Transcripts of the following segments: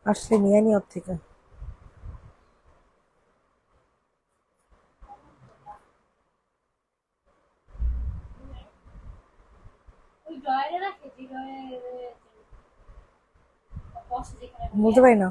আসলে নিয়ে নি ওর থেকে। বুঝতে পারি না।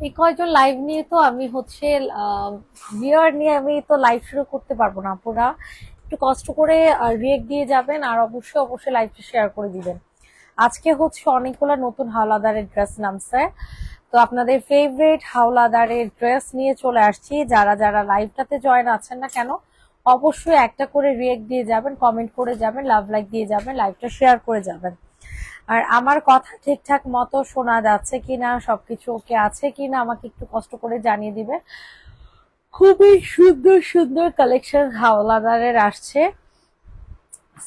এই কয়জন লাইভ নিয়ে তো আমি হচ্ছে ভিউয়ার নিয়ে আমি তো লাইভ শুরু করতে পারবো না। আপনারা একটু কষ্ট করে রিয়েক্ট দিয়ে যাবেন আর অবশ্যই অবশ্যই লাইভটা শেয়ার করে দিবেন। আজকে হচ্ছে অনেকগুলো নতুন হাওলাদারের ড্রেস নামছে, তো আপনাদের ফেভারিট হাওলাদারের ড্রেস নিয়ে চলে আসছি। যারা যারা লাইভটাতে জয়েন আছেন না কেন, অবশ্যই একটা করে রিয়েক্ট দিয়ে যাবেন, কমেন্ট করে যাবেন, লাভ লাইক দিয়ে যাবেন, লাইভটা শেয়ার করে যাবেন। আর আমার কথা ঠিকঠাক মতো শোনা যাচ্ছে কিনা, সবকিছু ওকে আছে কিনা আমাকে একটু কষ্ট করে জানিয়ে দিবে। খুবই সুন্দর সুন্দর কালেকশন হাওলাদারের আসছে,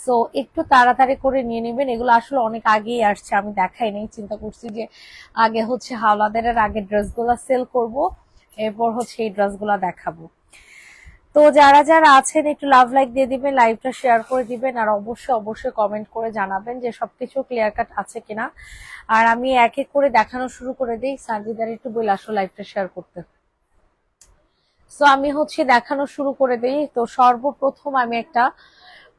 সো একটু তাড়াতাড়ি করে নিয়ে নেবেন। এগুলো আসলে অনেক আগেই আসছে, আমি দেখাই নাই, চিন্তা করছি যে আগে হচ্ছে হাওলাদারের আগে ড্রেসগুলো সেল করব, এরপর হচ্ছে এই ড্রেসগুলো দেখাবো। তো যারা যারা আছেন একটু লাভ লাইক দিয়ে দিবেন, লাইভটা শেয়ার করে দিবেন আর অবশ্যই অবশ্যই কমেন্ট করে জানাবেন যে সবকিছু ক্লিয়ার কাট আছে কিনা। আর আমি এক এক করে দেখানো শুরু করে দিই। সানজিদার একটু বলে আসো লাইভটা শেয়ার করতে। সো আমি হচ্ছে দেখানো শুরু করে দিই। তো সর্বপ্রথম আমি একটা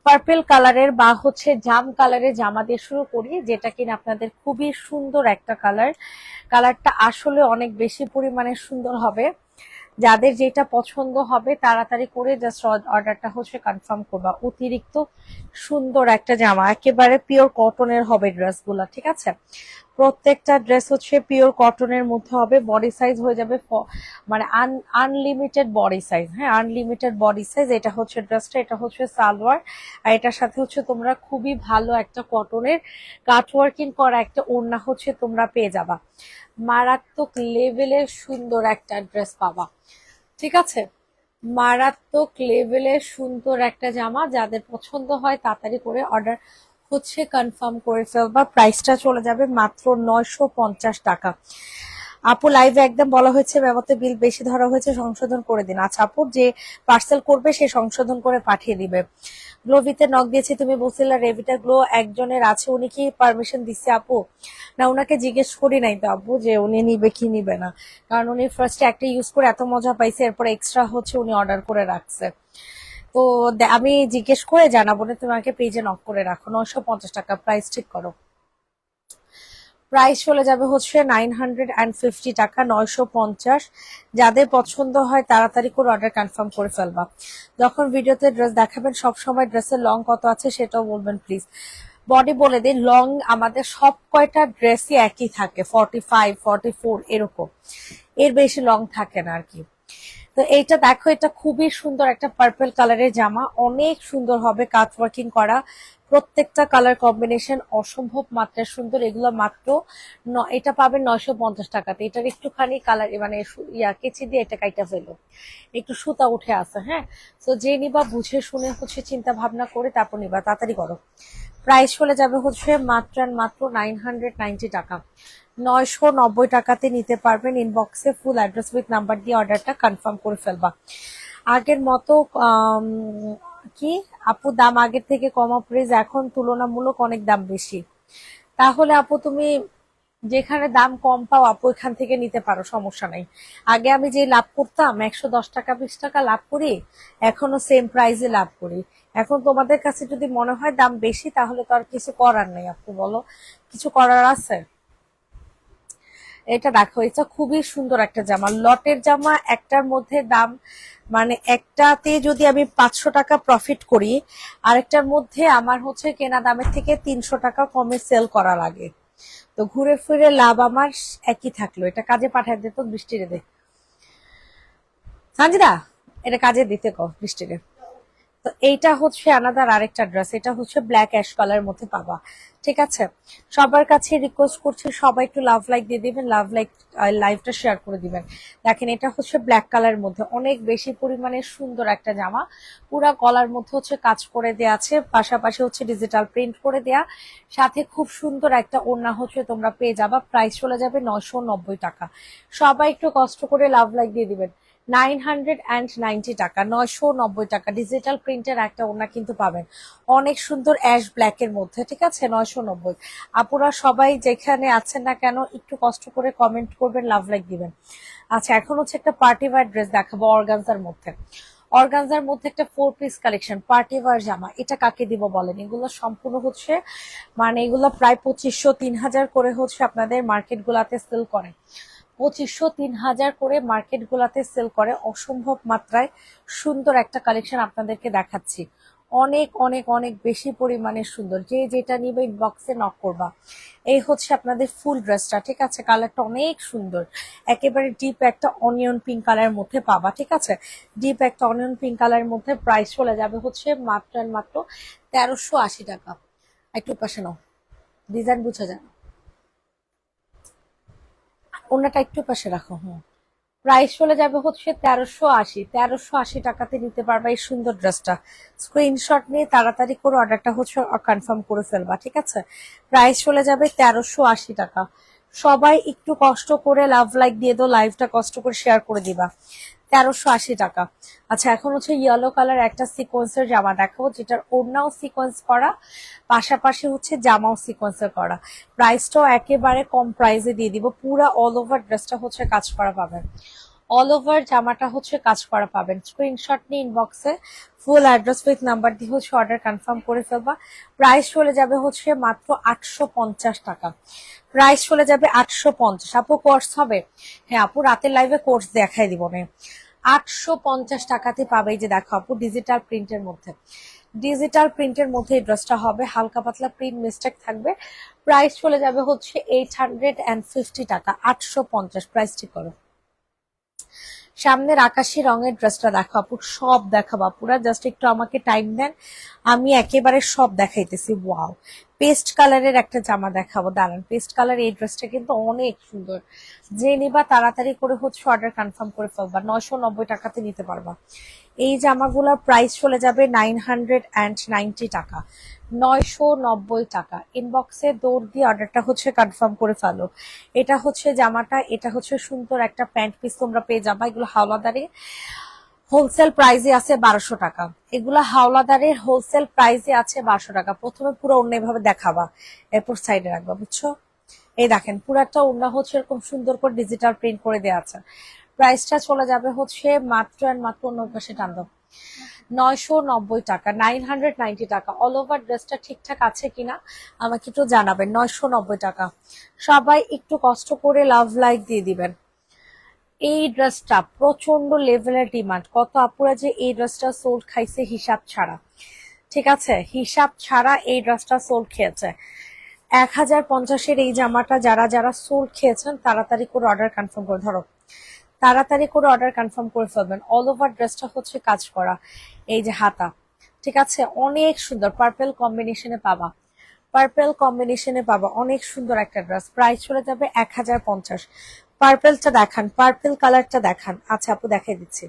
পার্পেল কালারের বা হচ্ছে জাম কালারের জামা দিয়ে শুরু করি, যেটা কিনা আপনাদের খুবই সুন্দর একটা কালার। কালারটা আসলে অনেক বেশি পরিমাণে সুন্দর হবে। যাদের যেটা পছন্দ হবে তাড়াতাড়ি করে জাস্ট অর্ডারটা হচ্ছে কনফার্ম করবা। অতিরিক্ত সুন্দর একটা জামা, একেবারে পিওর কটনের হবে ড্রেসগুলো, ঠিক আছে? প্রত্যেকটা ড্রেস হচ্ছে পিওর কটনের মধ্যে হবে। বডি সাইজ হয়ে যাবে মানে আনলিমিটেড বডি সাইজ, হ্যাঁ আনলিমিটেড বডি সাইজ। এটা হচ্ছে ড্রেসটা, এটা হচ্ছে সালোয়ার, আর এটার সাথে হচ্ছে তোমরা খুবই ভালো একটা কটনের কাটওয়ার্কিং করা একটা ওড়না হচ্ছে তোমরা পেয়ে যাবা। মারাত্মক লেভেলের সুন্দর একটা ড্রেস পাবা, ঠিক আছে? মারাত্মক লেভেলের সুন্দর একটা জামা, যাদের পছন্দ হয় তাড়াতাড়ি করে অর্ডার হচ্ছে কনফার্ম করে ফেলবা। প্রাইসটা চলে যাবে মাত্র 950 টাকা। আপু লাইভে একদম বলা হয়েছে মেমোতে বিল বেশি ধরা হয়েছে, সংশোধন করে দিন। আচ্ছা আপু, যে পার্সেল করবে সে সংশোধন করে পাঠিয়ে দিবে। গ্লোভিতে নক দিয়েছি, তুমি বলছিলে রেভিটা গ্লো একজনের আছে, উনি কি পারমিশন দিচ্ছে আপু? না, ওনাকে জিজ্ঞেস করি নাই তো আপু যে উনি নিবে কি নিবে না, কারণ উনি ফার্স্টে একটা ইউজ করে এত মজা পাইছে, এরপর এক্সট্রা হচ্ছে উনি অর্ডার করে রাখছে। তো আমি জিজ্ঞেস করে জানাবো না, তুমি আমাকে পেজে নক করে রাখো। 950 টাকা প্রাইস ঠিক করো। প্রাইস চলে যাবে হচ্ছে 950 টাকা, 950। যাদের পছন্দ হয় তাড়াতাড়ি করে অর্ডার কনফার্ম করে ফেলবা। যখন ভিডিওতে ড্রেস দেখাবেন সব সময় ড্রেসের লং কত আছে সেটাও বলবেন প্লিজ। বডি বলে দিন, লং আমাদের সব কয়টা ড্রেসই একই থাকে, 45 44 এরকম, এর বেশি লং থাকে না আর কি। তো এইটা দেখো, এটা খুবই সুন্দর একটা পার্পল কালারের জামা, অনেক সুন্দর হবে কাট ওয়ার্কিং করা। প্রত্যেকটা কালার কম্বিনেশন অসম্ভব মাত্রায় সুন্দর। এগুলো মাত্র এটা পাবেন 950 টাকাতে। এটার একটুখানি কালার মানে কেচি দিয়ে এটা কাইটা ফেলো, একটু সুতা উঠে আসে, হ্যাঁ। তো যে নিবা বুঝে শুনে হচ্ছে চিন্তা ভাবনা করে তারপর নিবা, তাড়াতাড়ি করো। প্রাইস চলে যাবে হচ্ছে মাত্র মাত্র 990 টাকা। 990 টাকাতে নিতে পারবেন। ইনবক্সে ফুল অ্যাড্রেস উইথ নাম্বার দিয়ে অর্ডারটা কনফার্ম করে ফেলবা। আগের মতো কি আপু, দাম আগের থেকে কমা প্রাইস এখন তুলনামূলক অনেক দাম বেশি। তাহলে আপু তুমি যেখানে দাম কম পাও আপু এখান থেকে নিতে পারো, সমস্যা নাই। আগে আমি যে লাভ করতাম 110 টাকা 20 টাকা লাভ করি, এখনো সেম প্রাইসে লাভ করি। এখন তোমাদের কাছে যদি মনে হয় দাম বেশি, তাহলে তো আর কিছু করার নেই আপু, বলো কিছু করার আছে? এটা দেখো, এটা খুবই সুন্দর একটা জামা, লটের জামা, একটার মধ্যে দাম মানে একটাতে যদি আমি 500 টাকা প্রফিট করি, আরেকটার মধ্যে আমার হচ্ছে কেনা দামের থেকে 300 টাকা কমে সেল করা লাগে। তো ঘুরে ফিরে লাভ আমার একই থাকলো। এটা কাজে পাঠায় দিত বৃষ্টিরে দে, সানজিদা এটা কাজে দিতে কো বৃষ্টিরে। তো এইটা হচ্ছে আনাদার আরেকটা ড্রেস, এটা হচ্ছে ব্ল্যাক অ্যাশ কালার মধ্যে পাবা। ঠিক আছে, সবার কাছে রিকোয়েস্ট করছি সবাই একটু লাভ লাইক দিয়ে দিবেন, লাভ লাইক লাইভটা শেয়ার করে দিবেন। দেখেন এটা হচ্ছে ব্ল্যাক কালারের মধ্যে অনেক বেশি পরিমাণে সুন্দর একটা জামা, পুরা গলার মধ্যে হচ্ছে কাজ করে দেয়া আছে, পাশাপাশি হচ্ছে ডিজিটাল প্রিন্ট করে দেয়া, সাথে খুব সুন্দর একটা ওড়না হচ্ছে তোমরা পেয়ে যাবা। প্রাইস চলে যাবে 990 টাকা। সবাই একটু কষ্ট করে লাভ লাইক দিয়ে দিবেন। 990 টাকা, 990 টাকা ডিজিটাল প্রিন্টের একটা ওড়না কিন্তু পাবেন, অনেক সুন্দর অ্যাশ ব্ল্যাক এর মধ্যে। ঠিক আছে, 990। আপুরা সবাই যেখানে আছেন না কেন একটু কষ্ট করে কমেন্ট করবেন, লাভ লাইক দিবেন। আচ্ছা, এখন হচ্ছে একটা পার্টি ওয়্যার ড্রেস দেখাবো অর্গানজার মধ্যে। অর্গানজার মধ্যে একটা 4 পিস কালেকশন পার্টি ওয়্যার জামা, এটা কাকে দিব বলেন? এগুলো সম্পূর্ণ হচ্ছে মানে এগুলো প্রায় 2500-3000 করে হচ্ছে আপনাদের মার্কেট গুলাতে সেল করে, 2500-3000 করে মার্কেট গুলাতে সেল করে। অসম্ভব মাত্রায় সুন্দর একটা কালেকশন আপনাদেরকে দেখাচ্ছি, অনেক অনেক অনেক বেশি পরিমাণে সুন্দর। যে যেটা নিবে ইনবক্সে নক করবা। এই হচ্ছে আপনাদের ফুল ড্রেসটা। ঠিক আছে, কালারটা অনেক সুন্দর, একেবারে ডিপ একটা অনিয়ন পিঙ্ক কালারের মধ্যে পাবা। ঠিক আছে, ডিপ একটা অনিয়ন পিঙ্ক কালারের মধ্যে। প্রাইস চলে যাবে হচ্ছে মাত্র মাত্র 1380 টাকা। একটু পাশে নাও, ডিজাইন বুঝা যায়, অন্যটা একটু পাশে রাখো। হুম, প্রাইস চলে যাবে হচ্ছে 1380। 1380 টাকাতে নিতে পারবা এই সুন্দর ড্রেসটা। স্ক্রিনশট নিয়ে তাড়াতাড়ি করে অর্ডারটা হচ্ছে কনফার্ম করে ফেলবা। ঠিক আছে, প্রাইস চলে যাবে 1380 টাকা। সবাই একটু কষ্ট করে লাভ লাইক দিয়ে দাও, লাইভটা কষ্ট করে শেয়ার করে দিবা। 1380 টাকা। আচ্ছা, এখন হচ্ছে ইয়েলো কালার একটা সিকোয়েন্সের জামা দেখাবো, যেটার ওড়নাও সিকোয়েন্স করা, পাশাপাশি হচ্ছে জামাও সিকোয়েন্সের করা। প্রাইসটাও একেবারে কম প্রাইসে দিয়ে দিব। পুরা অল ওভার ড্রেসটা হচ্ছে কাজ করা পাবেন, অল ওভার জামাটা হচ্ছে কাজ করা পাবেন। স্ক্রিনশট নিয়ে ইনবক্সে ফুল অ্যাড্রেস উইথ নাম্বার দিয়ে হচ্ছে অর্ডার কনফার্ম করে ফেলবা। প্রাইস চলে যাবে হচ্ছে মাত্র 850 টাকা। প্রাইস চলে যাবে 850। আপু কোর্স হবে? হ্যাঁ আপু, রাতের লাইভে কোর্স দেখাই দিব না। 850 টাকাতে পাবে। এই যে দেখো আপু, ডিজিটাল প্রিন্টের মধ্যে, ডিজিটাল প্রিন্টের মধ্যে এই ড্রেসটা হবে, হালকা পাতলা প্রিন্ট মিস্টেক থাকবে। প্রাইস চলে যাবে হচ্ছে 850 টাকা। 850 প্রাইস ঠিক করো। সামনের আকাশি রঙের ড্রেসটা দেখো আপু, সব দেখাবো আপুরা, জাস্ট একটু আমাকে টাইম দেন, আমি একেবারে সব দেখাইতেছি। ওয়াও, পেস্ট কালারের একটা জামা দেখাবো, দাঁড়ান। পেস্ট কালার এই ড্রেসটা কিন্তু অনেক সুন্দর, যে নিবা তাড়াতাড়ি করে হচ্ছে অর্ডার কনফার্ম করে ফেলবা। 990 টাকাতে নিতে পারবা। এই জামাগুলোর প্রাইস চলে যাবে 990 টাকা। 990 টাকা। ইনবক্সে দৌড় দিয়ে অর্ডারটা হচ্ছে কনফার্ম করে ফেলো। এটা হচ্ছে জামাটা, এটা হচ্ছে সুন্দর একটা প্যান্ট পিস তোমরা পেয়ে যাবা। এগুলো হাওলাদারে হোলসেল প্রাইসে আছে 1200 টাকা। এগুলো হাওলাদারের হোলসেল প্রাইসে আছে 1200 টাকা। প্রথমে পুরো অন্য এভাবে দেখাবা, এরপর সাইডে রাখবা, বুঝছো? এই দেখেন পুরো একটা ওড়না হচ্ছে এরকম সুন্দর করে ডিজিটাল প্রিন্ট করে দেওয়া আছে। প্রাইসটা চলে যাবে হচ্ছে মাত্র মাত্র, অন্য পাশে টান দাও, 990 টাকা। 990 টাকা। অল ওভার ড্রেসটা ঠিকঠাক আছে কিনা আমাকে একটু জানাবেন। 990 টাকা। সবাই একটু কষ্ট করে লাভ লাইক দিয়ে দিবেন। এই ড্রেসটা প্রচন্ড লেভেলের ডিমান্ড, কত আপুরা যে এই ড্রেসটা সোল্ড খাইছে হিসাব ছাড়া। ঠিক আছে, হিসাব ছাড়া এই ড্রেসটা সোল্ড খেয়েছে। 1050-এর এই জামাটা যারা যারা সোল্ড খেয়েছেন তাড়াতাড়ি করে অর্ডার কনফার্ম করে ধরো, তাড়াতাড়ি করে অর্ডার কনফার্ম করে ফেলবেন। অল ওভার ড্রেসটা হচ্ছে কাজ করা, এই যে হাতা। ঠিক আছে, অনেক সুন্দর পার্পেল কম্বিনেশনে পাবা, পার্পেল কম্বিনেশনে পাবা, অনেক সুন্দর একটা ড্রেস। প্রাইস চলে যাবে 1050। পার্পেলটা দেখান, পার্পেল কালারটা দেখান। আচ্ছা আপু দেখাই দিচ্ছি।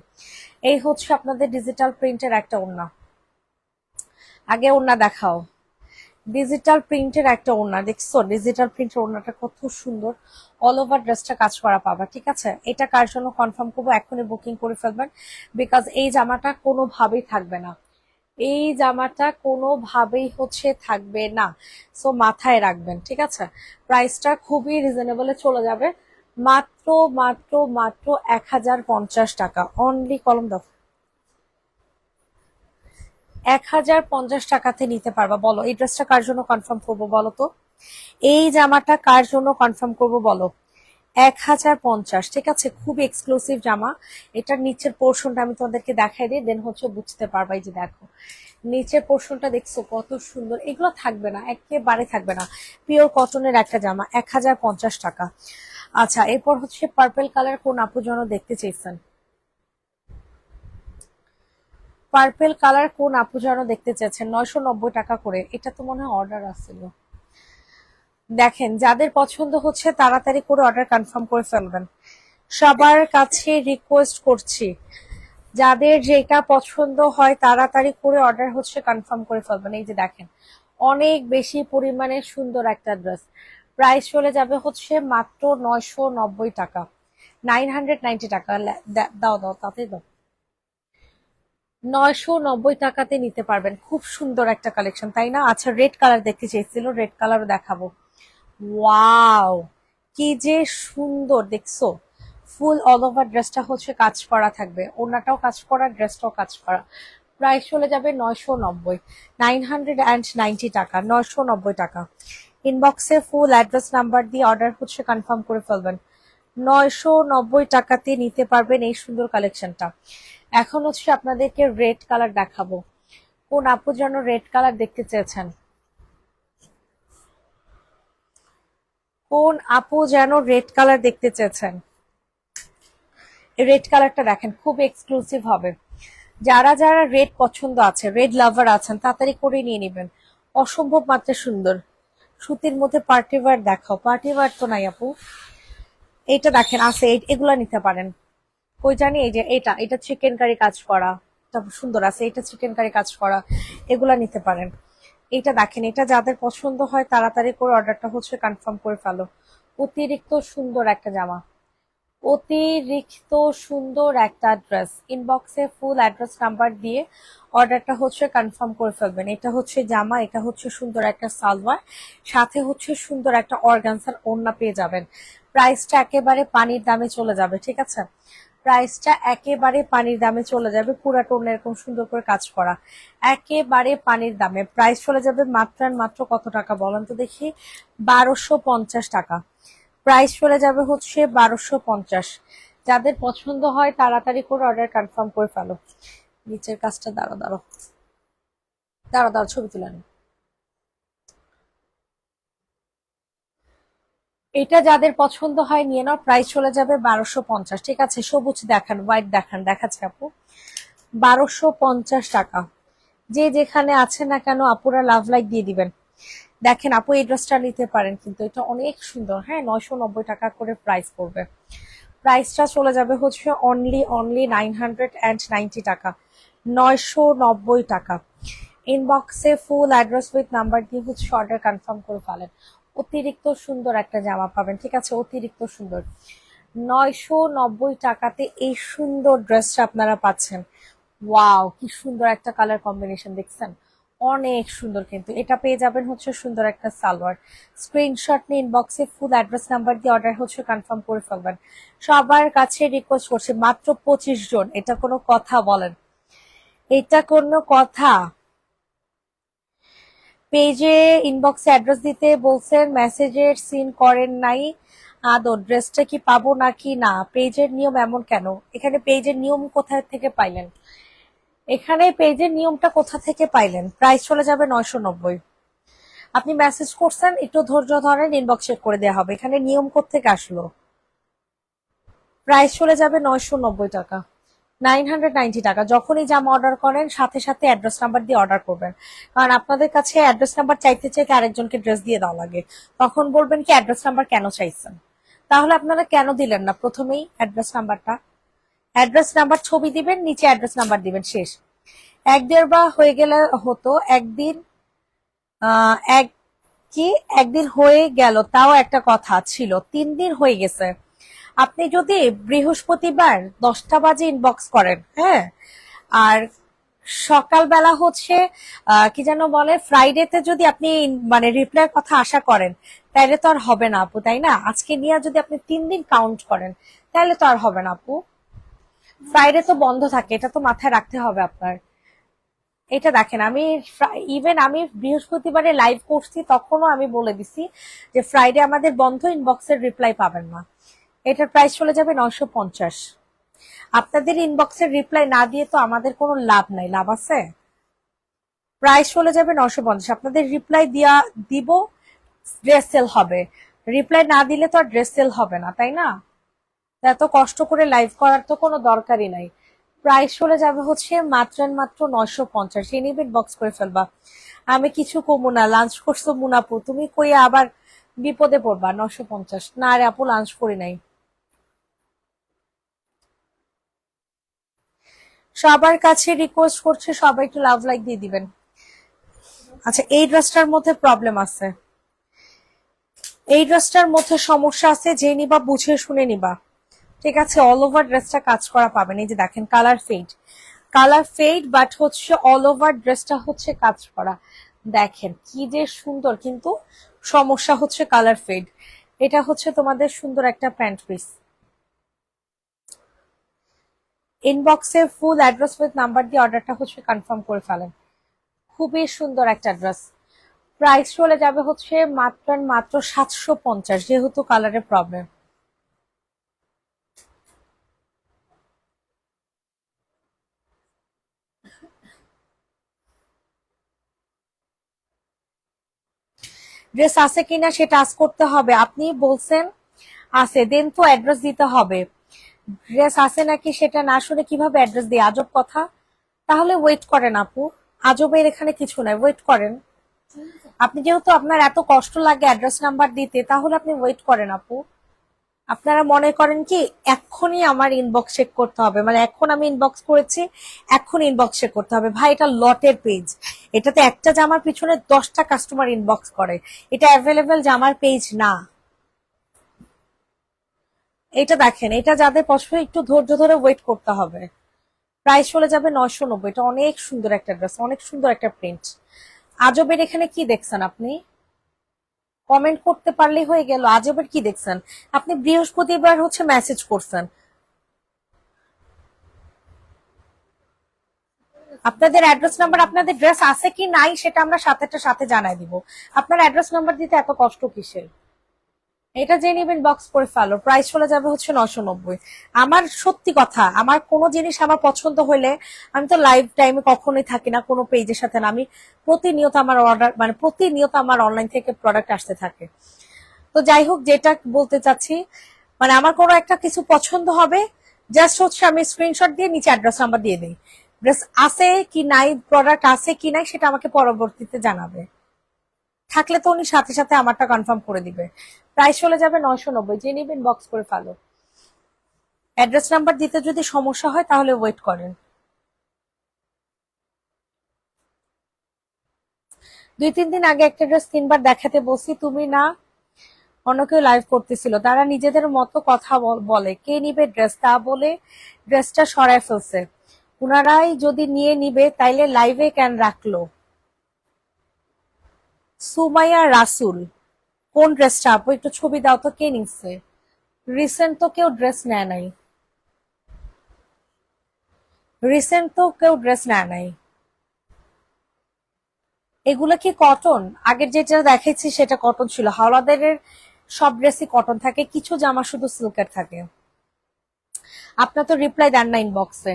এই হচ্ছে আপনাদের ডিজিটাল প্রিন্টের একটা ওড়না, আগে ওড়না দেখাও। ডিজিটাল প্রিন্টের একটা ওড়না, দেখছো ডিজিটাল প্রিন্টের ওড়নাটা কত সুন্দর। অল ওভার ড্রেসটা কাজ করা পাবা। ঠিক আছে, এটা কার জন্য কনফার্ম করবো, এখনই বুকিং করে ফেলবেন, বিকজ এই জামাটা কোনোভাবেই থাকবে না। এই জামাটা কোনোভাবেই হচ্ছে থাকবে না, সো মাথায় রাখবেন, ঠিক আছে? প্রাইসটা খুবই রিজনেবলে চলে যাবে, মাত্র মাত্র মাত্র 1050 টাকা অনলি। কলম দাও। 1050 টাকাতে নিতে পারবা। বলো এই ড্রেসটা কার জন্য কনফার্ম করবো বলো তো, এই জামাটা কার জন্য কনফার্ম করবো বলো। 1050, ঠিক আছে, খুবই এক্সক্লুসিভ জামা। এটার নিচের পোর্শনটা আমি তোমাদেরকে দেখাই দিই, দেন হচ্ছে বুঝতে পারবা। এই যে দেখো নিচের পোর্শনটা দেখছো কত সুন্দর, এগুলো থাকবে না, একেবারে থাকবে না। পিওর কটনের একটা জামা, 1050 টাকা। আচ্ছা, এরপর হচ্ছে পার্পেল কালার কোন আপু যেন দেখতে চাইছেন, পার্পেল কালার কোন আপু যেন দেখতে চাচ্ছেন, 990 টাকা করে। এটা তো মনে হয় অর্ডার আসছিল। দেখেন যাদের পছন্দ হচ্ছে তাড়াতাড়ি করে অর্ডার কনফার্ম করে ফেলবেন, সবার কাছে রিকোয়েস্ট করছি। যাদের যেটা পছন্দ হয় তাড়াতাড়ি করে অর্ডার হচ্ছে কনফার্ম করে ফেলবেন। এই যে দেখেন অনেক বেশি পরিমাণে সুন্দর একটা ড্রেস, প্রাইস চলে যাবে হচ্ছে মাত্র 990 টাকা, 990 টাকা। দাও দাও তাতে দাও। 990 টাকাতে নিতে পারবেন, খুব সুন্দর একটা কালেকশন তাই না? আচ্ছা, রেড কালার দেখতে চেয়েছিল, রেড কালারও দেখাবো। ওয়াও, কি যে সুন্দর দেখছো। ফুল অল ওভার ড্রেসটা হচ্ছে কাজ করা থাকবে, ওড়নাটাও কাজ করা, ড্রেসটাও কাজ করা। প্রাইস চলে যাবে 990, 990 টাকা, 990 টাকা। ইনবক্সে ফুল অ্যাড্রেস নাম্বার দিয়ে অর্ডার হচ্ছে কনফার্ম করে ফেলবেন। 990 টাকাতে নিতে পারবেন এই সুন্দর কালেকশনটা। এখন হচ্ছে আপনাদেরকে রেড কালার দেখাবো। কোন আপু যেন রেড কালার দেখতে চেয়েছেন, কোন আপু যেন রেড কালার দেখতে চেয়েছেন। রেড কালারটা দেখেন খুব এক্সক্লুসিভ হবে, যারা যারা রেড পছন্দ আছে, রেড লাভার আছেন, তাড়াতাড়ি করে নিয়ে নেবেন। অসম্ভব মাত্রা সুন্দর, সুতির মধ্যে পার্টি ওয়্যার দেখাও। পার্টি ওয়্যার তো নাই আপু, এইটা দেখেন আছে, এগুলা নিতে পারেন। কই জানি, এই যে এটা এটা চিকেন কারি কাজ করা, তারপর সুন্দর আছে, এটা চিকেন কারি কাজ করা, এগুলা নিতে পারেন। এটা দেখেন, এটা যাদের পছন্দ হয় তাড়াতাড়ি করে অর্ডারটা হচ্ছে কনফার্ম করে ফেলো। অতিরিক্ত সুন্দর একটা জামা, অতিরিক্ত সুন্দর একটা ড্রেস। ইনবক্সে ফুল অ্যাড্রেস নাম্বার দিয়ে অর্ডারটা হচ্ছে কনফার্ম করে ফেলবেন। এটা হচ্ছে জামা, এটা হচ্ছে সুন্দর একটা সালোয়ার, সাথে হচ্ছে সুন্দর একটা অর্গানজার ওড়না পেয়ে যাবেন। প্রাইসটা একেবারে পানির দামে চলে যাবে, ঠিক আছে? প্রাইসটা একেবারে পানির দামে চলে যাবে, পুরাটা ওড়না এরকম সুন্দর করে কাজ করা, একেবারে পানির দামে। প্রাইস চলে যাবে মাত্র আর মাত্র কত টাকা বলেন তো দেখি, 1250 টাকা। প্রাইস চলে যাবে হচ্ছে 1250। যাদের পছন্দ হয় তাড়াতাড়ি করে অর্ডার কনফার্ম করে ফেলো। নিচের কাজটা দাঁড়ো দাঁড়ো দাঁড়ো দাঁড়ো, ছবি তুলে নি। এটা যাদের পছন্দ হয় নিয়ে নাও, প্রাইস চলে যাবে 1250, ঠিক আছে? সবুজ দেখান, হোয়াইট দেখান, দেখাচ্ছে আপু। 1250 টাকা। যে যেখানে আছে না কেন আপুরা লাভ লাইক দিয়ে দিবেন। দেখেন আপু এই ড্রেসটা নিতে পারেন, কিন্তু এটা অনেক সুন্দর। হ্যাঁ, 990 টাকা করে প্রাইস পড়বে। প্রাইসটা চলে যাবে হচ্ছে অনলি অনলি 990 টাকা, 990 টাকা। ইনবক্সে ফুল অ্যাড্রেস উইথ নাম্বার দিয়ে হচ্ছে অর্ডার কনফার্ম করে ফেলেন। অতিরিক্ত সুন্দর একটা জামা পাবেন, ঠিক আছে? অতিরিক্ত সুন্দর, 990 টাকাতে এই সুন্দর ড্রেসটা আপনারা পাচ্ছেন। ওয়াও, কি সুন্দর একটা কালার কম্বিনেশন দেখছেন, অনেক সুন্দর। কিন্তু এটা পেয়ে যাবেন হচ্ছে সুন্দর একটা সালোয়ার। স্ক্রিনশট নিয়ে ইনবক্সে ফুল অ্যাড্রেস নাম্বার দিয়ে অর্ডার হচ্ছে কনফার্ম করে ফেলবেন। সবার কাছে রিকোয়েস্ট করছি, মাত্র 25 জন, এটা কোনো কথা বলেন, এটা কোনো কথা? পেজে ইনবক্সে অ্যাড্রেস দিতে বলছেন, মেসেজের সিন করেন নাই। আদৌ ড্রেসটা কি পাবো নাকি না? পেজের নিয়ম এমন কেন? এখানে পেজের নিয়ম কোথায় থেকে পাইলেন? এখানে পেজের নিয়মটা কোথা থেকে পাইলেন? প্রাইস চলে যাবে 990। আপনি মেসেজ করছেন, একটু ধৈর্য ধরেন, ইনবক্স চেক করে দেওয়া হবে। এখানে নিয়ম কোত্থেকে আসলো? প্রাইস চলে যাবে 990 টাকা, 990 টাকা। যখনই জামা অর্ডার করেন সাথে সাথে অ্যাড্রেস নাম্বার দিয়ে অর্ডার করবেন, কারণ আপনাদের কাছে অ্যাড্রেস নাম্বার চাইতে চাইতে আরেকজনকে ড্রেস দিয়ে দেওয়া লাগে। তখন বলবেন কি অ্যাড্রেস নাম্বার কেন চাইছেন? তাহলে আপনারা কেন দিলেন না প্রথমেই অ্যাড্রেস নাম্বারটা? অ্যাড্রেস নাম্বার ছবি দিবেন, নিচে অ্যাড্রেস নাম্বার দিবেন, শেষ। এক দেড় বা হয়ে গেলে হতো, একদিন এক কি একদিন হয়ে গেল তাও একটা কথা ছিল, 3 দিন হয়ে গেছে। আপনি যদি বৃহস্পতিবার 10টা বাজে ইনবক্স করেন, হ্যাঁ, আর সকালবেলা হচ্ছে কি যেন বলে, ফ্রাইডেতে যদি আপনি মানে রিপ্লাইয়ের কথা আশা করেন তাহলে তো আর হবে না আপু, তাই না? আজকে নিয়ে যদি আপনি 3 দিন কাউন্ট করেন তাহলে তো আর হবে না আপু। ফ্রাইডে তো বন্ধ থাকে, এটা তো মাথায় রাখতে হবে আপনার। এটা দেখেন, আমি ইভেন আমি বৃহস্পতিবারে লাইভ করছি তখনও আমি বলে দিছি যে ফ্রাইডে আমাদের বন্ধ, ইনবক্সের রিপ্লাই পাবেন না। এটার প্রাইস চলে যাবে 950। আপনাদের ইনবক্সের রিপ্লাই না দিয়ে তো আমাদের কোনো লাভ নাই, লাভ আছে? প্রাইস চলে যাবে 950। আপনাদের রিপ্লাই দিব, ড্রেস সেল হবে। রিপ্লাই না দিলে তো আর ড্রেস সেল হবে না, তাই না? এত কষ্ট করে লাইভ করার তো কোনো দরকারই নাই। প্রাইস চলে যাবে হচ্ছে মাত্র মাত্র 950। সে নিবে বক্স করে ফেলবা। আমি কিছু কমু না, লাঞ্চ করছো মুনাপু, তুমি কই আবার বিপদে পড়বা। 950 না রে আপু, লাঞ্চ করি নাই। সবার কাছে রিকোয়েস্ট করছে সবাই একটু লাভ লাইক দিয়ে দিবেন। আচ্ছা, এই ড্রেসটার মধ্যে প্রবলেম আছে, এই ড্রেসটার মধ্যে সমস্যা আছে, যে নিবা বুঝে শুনে নিবা। ঠিক আছে, অল ওভার ড্রেসটা কাজ করা পাবেন। এই যে দেখেন, colour fade, colour fade, but হচ্ছে অল ওভার ড্রেসটা হচ্ছে কাজ করা। দেখেন কি যে সুন্দর, কিন্তু সমস্যা হচ্ছে কালার ফেড। এটা হচ্ছে তোমাদের সুন্দর একটা প্যান্ট পিস। ইনবক্সে ফুল অ্যাড্রেস উইথ নাম্বার দিয়ে অর্ডারটা হচ্ছে কনফার্ম করে ফেলেন। খুবই সুন্দর একটা ড্রেস। প্রাইস চলে যাবে হচ্ছে মাত্র মাত্র 750, যেহেতু কালারের প্রবলেম। ড্রেস আছে কিনা সেটা আজ করতে হবে। আপনি বলছেন আছে, দেন তো অ্যাড্রেস দিতে হবে। ড্রেস আছে নাকি সেটা না শুনে কিভাবে অ্যাড্রেস দিই? আজব কথা। তাহলে ওয়েট করেন আপু, আজবের এখানে কিছু নাই, ওয়েট করেন। আপনি যেহেতু আপনার এত কষ্ট লাগে অ্যাড্রেস নাম্বার দিতে, তাহলে আপনি ওয়েট করেন আপু। আপনারা মনে করেন কি এক্ষুনি আমার ইনবক্স চেক করতে হবে, মানে এখন আমি ইনবক্স করেছি এখন ইনবক্স চেক করতে হবে? ভাই, এটা লটের পেজ, এটাতে একটা জামার পিছনে 10টা কাস্টমার ইনবক্স করে। এটা অ্যাভেলেবেল জামার পেজ না। এটা দেখেন, এটা যাদের পছন্দ একটু ধৈর্য ধরে ওয়েট করতে হবে। প্রাইস চলে যাবে 990। এটা অনেক সুন্দর একটা ড্রেস, অনেক সুন্দর একটা প্রিন্ট। আজবের এখানে কি দেখছেন আপনি? কমেন্ট করতে পারলেই হয়ে গেল। আজবের কি দেখছেন? আপনি বৃহস্পতিবার হচ্ছে মেসেজ করছেন। আপনাদের অ্যাড্রেস নাম্বার, আপনাদের ড্রেস আছে কি নাই সেটা আমরা সাথে জানাই দিব। আপনার অ্যাড্রেস নাম্বার দিতে এত কষ্ট কিসের? এটা যে নিবেন বক্স করে ফেলো। প্রাইস চলে যাবে হচ্ছে 990। আমার সত্যি কথা, আমার কোনো জিনিস আমার পছন্দ হলে আমি তো লাইভ টাইমে কখনোই থাকি না কোনো পেজের সাথে না। আমি প্রতিনিয়ত আমার অর্ডার, মানে প্রতিনিয়ত আমার অনলাইন থেকে প্রোডাক্ট আসতে থাকে। তো যাই হোক, যেটা বলতে চাচ্ছি, মানে আমার কোনো একটা কিছু পছন্দ হবে, জাস্ট হচ্ছে আমি স্ক্রিনশট দিয়ে নিচে অ্যাড্রেস নাম্বার দিয়ে দিই। ড্রেস আছে কি নাই, প্রোডাক্ট আছে কি নাই সেটা আমাকে পরবর্তীতে জানাবে। থাকলে তো উনি সাথে আমারটা কনফার্ম করে দিবে। প্রাইস চলে যাবে 990। যে নিবেন বক্স করে ফেলো। অ্যাড্রেস নাম্বার দিতে যদি সমস্যা হয় তাহলে ওয়েট করেন। 2-3 দিন আগে একটা ড্রেস 3বার দেখাতে বসি, তুমি না অন্য কেউ লাইভ করতেছিল, তারা নিজেদের মতো কথা বলে কে নিবে ড্রেস তা বলে ড্রেসটা সরায় ফেলছে। উনারাই যদি নিয়ে নিবে তাইলে লাইভে কেন রাখলো? সুমাইয়া রাসুল, কোন ড্রেসটা আপু? একটু ছবি দাও তো, কে নিচ্ছে? রিসেন্ট তো কেউ ড্রেস নেয় নাই, রিসেন্ট তো কেউ ড্রেস নেয় নাই। এগুলো কি কটন? আগের যেটা দেখেছি সেটা কটন ছিল। হাওলাদারের সব ড্রেসই কটন থাকে, কিছু জামা শুধু সিল্কের থাকে। আপনার তো রিপ্লাই দেন না ইনবক্সে।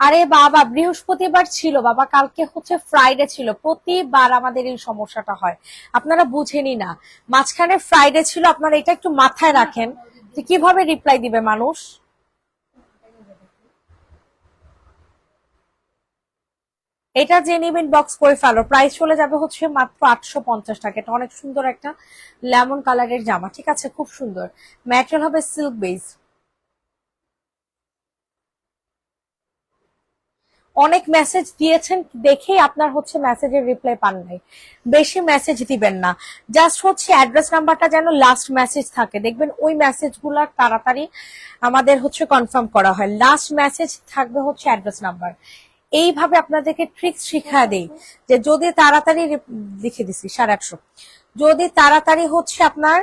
আরে বাবা, বৃহস্পতিবার ছিল বাবা, কালকে হচ্ছে ফ্রাইডে ছিল। প্রতিবার আমাদের এই সমস্যাটা হয়, আপনারা বুঝেনি না। মাঝখানে ফ্রাইডে ছিল, আপনারা এটা একটু মাথায় রাখেন যে কিভাবে রিপ্লাই দিবে মানুষ। এটা যে নিবেন বক্স করে ফেলো। প্রাইস চলে যাবে হচ্ছে মাত্র 850 টাকা। এটা অনেক সুন্দর একটা লেমন কালারের জামা, ঠিক আছে, খুব সুন্দর। ম্যাটেরিয়াল হবে সিল্ক বেস। অনেক মেসেজ দিয়েছেন দেখেই আপনার হচ্ছে মেসেজের রিপ্লাই পান নাই। বেশি মেসেজ দিবেন না, জাস্ট হচ্ছে অ্যাড্রেস নাম্বারটা যেন লাস্ট মেসেজ থাকে, দেখবেন ওই মেসেজগুলো তাড়াতাড়ি আমাদের হচ্ছে কনফার্ম করা হয়। লাস্ট মেসেজ থাকবে হচ্ছে অ্যাড্রেস নাম্বার। এইভাবে আপনাদেরকে ট্রিক্স শিখা দেই যে যদি তাড়াতাড়ি লিখে দিছি 850, যদি তাড়াতাড়ি হচ্ছে আপনার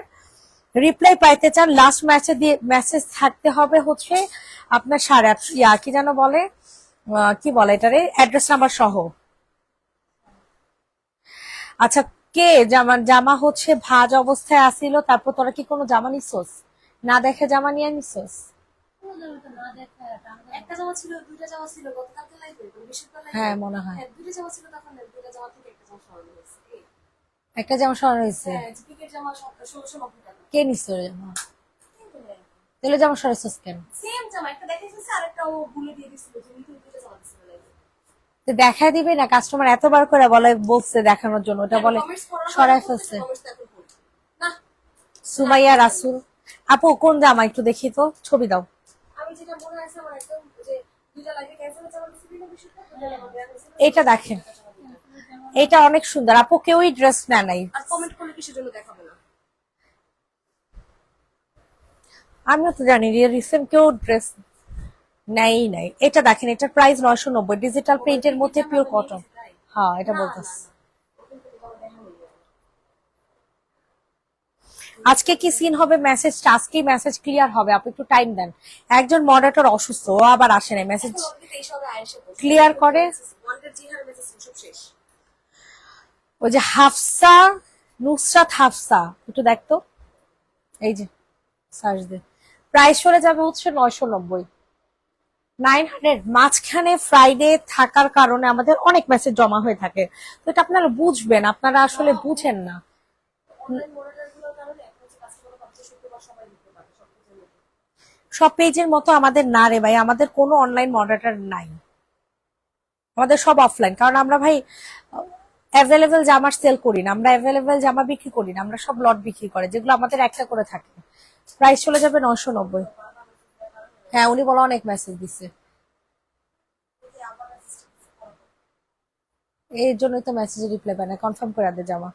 রিপ্লাই পাইতে চান, লাস্ট মেসেজ থাকতে হবে হচ্ছে আপনার 850, কি যেন বলে, কি বলে এটারে, অ্যাড্রেস নাম্বার সহ। আচ্ছা, কে জামা হচ্ছে ভাজ অবস্থায় আসিল, তারপর তোরা কি কোনো জামা নিছস? না দেখে জামা নিয়ে নিছস? একটা জামা ছিল, দুইটা জামা ছিল গতকালকে লাইভে, হ্যাঁ মনে হয় দুইটা জামা ছিল, তখন দুইটা জামা থেকে একটা জামা সরানো হয়েছে। একটা জামা সরানো হয়েছে। হ্যাঁ, জিপিকের জামা 1690 টাকা। কে নিছে ওই জামা? তাহলে জামা সরাইছস কেন? সেম জামা একটা দেখাইছে, আরেকটা ও ভুলে দিয়ে দিছিল, যে নিতে দুইটা জামা দিছিল লাইভে। তো দেখাই দিবে না, কাস্টমার এতবার করে বলছে দেখানোর জন্য, ওটা বলে সরাই ফেলছে। না, সুমাইয়া রাসুল আপু কোন জামা একটু দেখি তো, ছবি দাও। আমি যেটা মনে আছে আমার একদম, যে দুইটা লাইভে ক্যান্সেল জামা দিছিল না, বিষয়টা দুইটা জামা দেয়া হয়েছিল। এটা দেখেন, এটা অনেক সুন্দর। আপু কেউই ড্রেস নেয় নাই। আর কমেন্ট করলে কিসের জন্য দেখাবে না? আমিও তো জানি রিসেন্ট কেউ ড্রেস নাই নাই। এটা দেখেন, এটার প্রাইস 990, ডিজিটাল প্রিন্টের মধ্যে পিওর কটন। হ্যাঁ এটা বলতেছি। আজকে কি সিন হবে মেসেজটা, আজকেই মেসেজ ক্লিয়ার হবে, আপনি একটু টাইম দেন। একজন মডারেটর অসুস্থ, ও আবার আসে না, মেসেজ ক্লিয়ার করে। ওই যে হাফসা, নুসরাত হাফসা, একটু দেখতো, এই যে সার্চ দে, প্রাইস চলে যাবে হচ্ছে 990, 900। মাঝখানে ফ্রাইডে থাকার কারণে আমাদের অনেক মেসেজ জমা হয়ে থাকে, তো এটা আপনারা বুঝবেন, আপনারা আসলে বুঝেন না। সব পেজের মতো আমাদের না রে ভাই, আমাদের কোনো অনলাইন মডারেটর নাই, আমাদের সব অফলাইন। কারণ আমরা ভাই অ্যাভেলেবেল জামা সেল করি না, আমরা অ্যাভেলেবেল জামা বিক্রি করি না, আমরা সব লট বিক্রি করে, যেগুলো আমাদের একটা করে থাকে। প্রাইস চলে যাবে 990। হ্যাঁ উনি বলো অনেক মেসেজ দিচ্ছে, এর জন্যই তো মেসেজে রিপ্লাই পায় না। কনফার্ম করে দে জামা,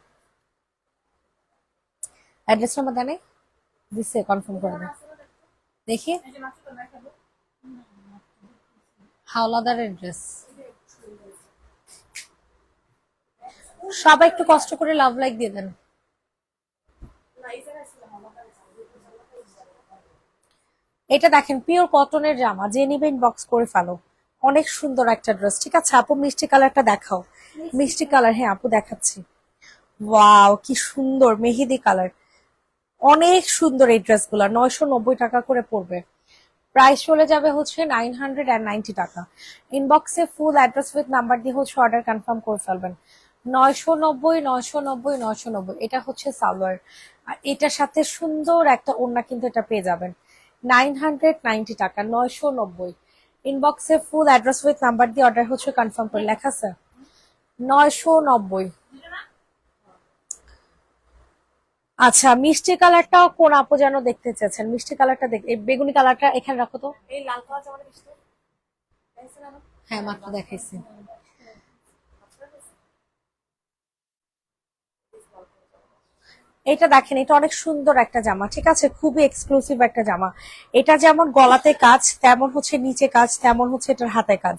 অ্যাড্রেস নাম্বার দেয় দিচ্ছে, কনফার্ম করে দে দেখি। হাওলাদার অ্যাড্রেস। সবাই একটু কষ্ট করে লাভ লাইক দিয়ে দেন। এটা দেখেন পিওর কটনের জামা, যে নিবে ইনবক্স করে ফেলো, অনেক সুন্দর একটা ড্রেস। ঠিক আছে আপু, মিষ্টি কালারটা দেখাও। মিষ্টি কালার, হ্যাঁ আপু দেখাচ্ছি। ওয়াও কি সুন্দর মেহেদি কালার, অনেক সুন্দর এই ড্রেসগুলো। 990 টাকা করে পড়বে, প্রাইস চলে যাবে হচ্ছে 990 টাকা। ইনবক্সে ফুল অ্যাড্রেস উইথ নাম্বার দিয়ে হচ্ছে অর্ডার কনফার্ম করে ফেলবেন। 990, 990, 990। এটা হচ্ছে সালোয়ার, আর এটার সাথে সুন্দর একটা ওড়না কিন্তু এটা পেয়ে যাবেন। 990 টাকা, 990। ইনবক্সে ফুল অ্যাড্রেস উইথ নাম্বার দিয়ে অর্ডার হচ্ছে কনফার্ম করে, লেখা আছে 990। আচ্ছা মিষ্টি কালারটাও কোন আপু যেন দেখতে চাচ্ছেন, মিষ্টি কালারটা দেখ, এই বেগুনি কালারটা এখানে রাখো তো। এই লাল কালার জামাটা বেশি তো হ্যাঁ মাত্র দেখাইছি। এটা দেখেন, এটা অনেক সুন্দর একটা জামা, ঠিক আছে, খুবই এক্সক্লুসিভ একটা জামা। এটা যেমন গলাতে কাজ, তেমন হচ্ছে নিচে কাজ, তেমন হচ্ছে এটার হাতে কাজ।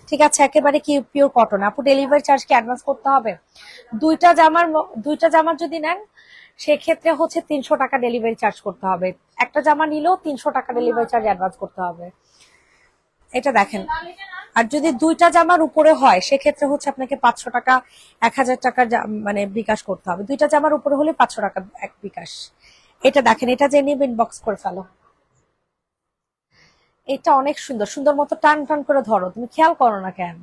ঠিক আছে, একেবারে কি পিওর কটন। আপু ডেলিভারি চার্জ কি অ্যাডভান্স করতে হবে? দুইটা জামার যদি নেন সেক্ষেত্রে হচ্ছে 300 টাকা ডেলিভারি চার্জ করতে হবে। একটা জামা নিলেও 300 টাকা ডেলিভারি চার্জ অ্যাডভান্স করতে হবে। এটা দেখেন, আর যদি দুইটা জামার উপরে হয় সেক্ষেত্রে হচ্ছে আপনাকে 500 টাকা 1000 টাকার মানে বিকাশ করতে হবে। দুইটা জামার উপরে হলে 500 টাকা এক বিকাশ। এটা দেখেন, এটা যে নিয়ে ইনবক্স করে ফেলো। এটা অনেক সুন্দর, সুন্দর মতো টান টান করে ধরো, তুমি খেয়াল করো না কেন?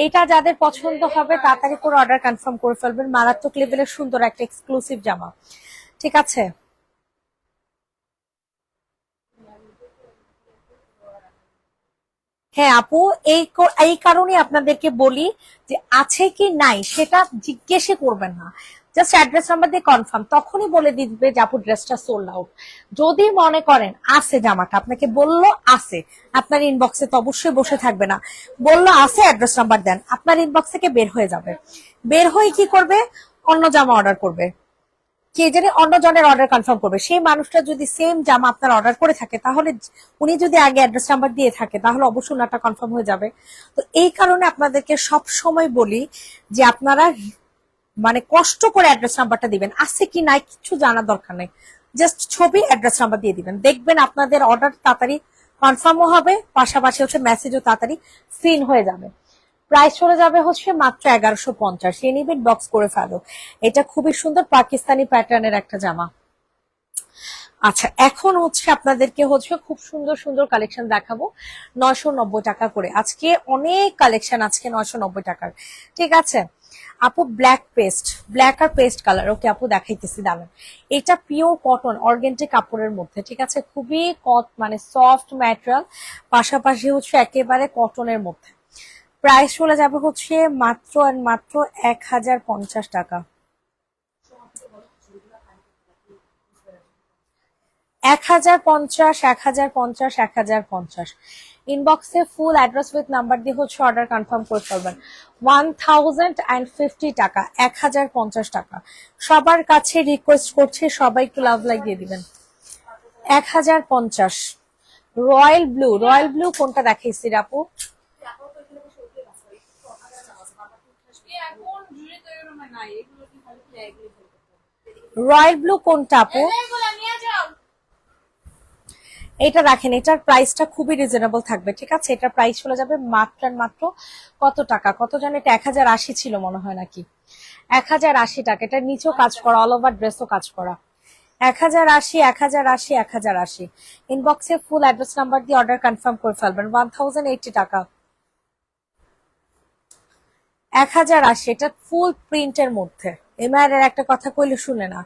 এটা যাদের পছন্দ হবে তাড়াতাড়ি করে অর্ডার কনফার্ম করে ফেলবেন। মারাত্মক লেভেলের সুন্দর একটা এক্সক্লুসিভ জামা, ঠিক আছে। হ্যাঁ আপু, এই কারণে আপনাদেরকে বলি যে আছে কি নাই সেটা জিজ্ঞেসই করবেন না, জাস্ট অ্যাড্রেস নাম্বার দিয়ে কনফার্ম, তখনই বলে দিবে যে আপু ড্রেসটা সোল্ড আউট। যদি মনে করেন আছে জামাটা, আপনাকে বললো আছে, আপনার ইনবক্সে তো অবশ্যই বসে থাকবে না, বললো আছে অ্যাড্রেস নাম্বার দেন, আপনার ইনবক্স থেকে বের হয়ে যাবে। বের হয়ে কি করবে? অন্য জামা অর্ডার করবে। কে জানি অন্যজনের অর্ডার কনফার্ম করবে, সেই মানুষটা যদি সেম জামা আপনার অর্ডার করে থাকে তাহলে উনি যদি আগে অ্যাড্রেস নাম্বার দিয়ে থাকে তাহলে অবশ্যই ওনারটা কনফার্ম হয়ে যাবে। তো এই কারণে আপনাদেরকে সব সময় বলি যে আপনারা মানে কষ্ট করে অ্যাড্রেস নাম্বারটা দিবেন, আছে কি নাই কিছু জানার দরকার নেই, জাস্ট ছবি অ্যাড্রেস নাম্বার দিয়ে দিবেন, দেখবেন আপনাদের অর্ডার তাড়াতাড়ি কনফার্মও হবে, পাশাপাশি হচ্ছে মেসেজও তাড়াতাড়ি সিন হয়ে যাবে। প্রাইস চলে যাবে হচ্ছে মাত্র 1150। সে নিবেন বক্স করে ফেলো। এটা খুবই সুন্দর পাকিস্তানি প্যাটার্নের একটা জামা। আচ্ছা এখন হচ্ছে আপনাদেরকে হচ্ছে খুব সুন্দর সুন্দর কালেকশন দেখাবো 990 টাকা করে। আজকে অনেক কালেকশন, আজকে 990 টাকার। ঠিক আছে আপু, ব্ল্যাক আর পেস্ট কালার, ওকে আপু দেখাইতেছি দাঁড়ান। এটা পিওর কটন অর্গেন্টিক কাপড়ের মধ্যে, ঠিক আছে, খুবই মানে সফট ম্যাটেরিয়াল, পাশাপাশি হচ্ছে একেবারে কটনের মধ্যে। প্রাইস চলে যাবে হচ্ছে মাত্র আর মাত্র 1050 টাকা। 1050, 1050, 1050। ইনবক্সে ফুল অ্যাড্রেস উইথ নাম্বার দিয়ে হচ্ছে অর্ডার কনফার্ম করে ফেলবেন। 1050 টাকা, 1050 টাকা। সবার কাছে রিকোয়েস্ট করছে সবাই একটু লাভ লাইক দিয়ে দিবেন। 1050। রয়্যাল ব্লু কোনটা দেখাইছি রে আপু? রয়্যাল ব্লু কোনটা আপু? এটা রাখেন, এটার প্রাইসটা খুবই রিজনেবল থাকবে, ঠিক আছে। এটার প্রাইস চলে যাবে মাত্র আর মাত্র কত টাকা, কত জানেন? এটা 1080 ছিল মনে হয় নাকি, 1080 টাকা। এটার নিচেও কাজ করা, অল ওভার ড্রেসও কাজ করা। 1080, 1080, 1080। ইনবক্সে ফুল অ্যাড্রেস নাম্বার দিয়ে অর্ডার কনফার্ম করে ফেলবেন। 1080 টাকা, 1080। এটা ফুল প্রিন্টের মধ্যে। এমআইয়ের একটা কথা কইলে শুনে না,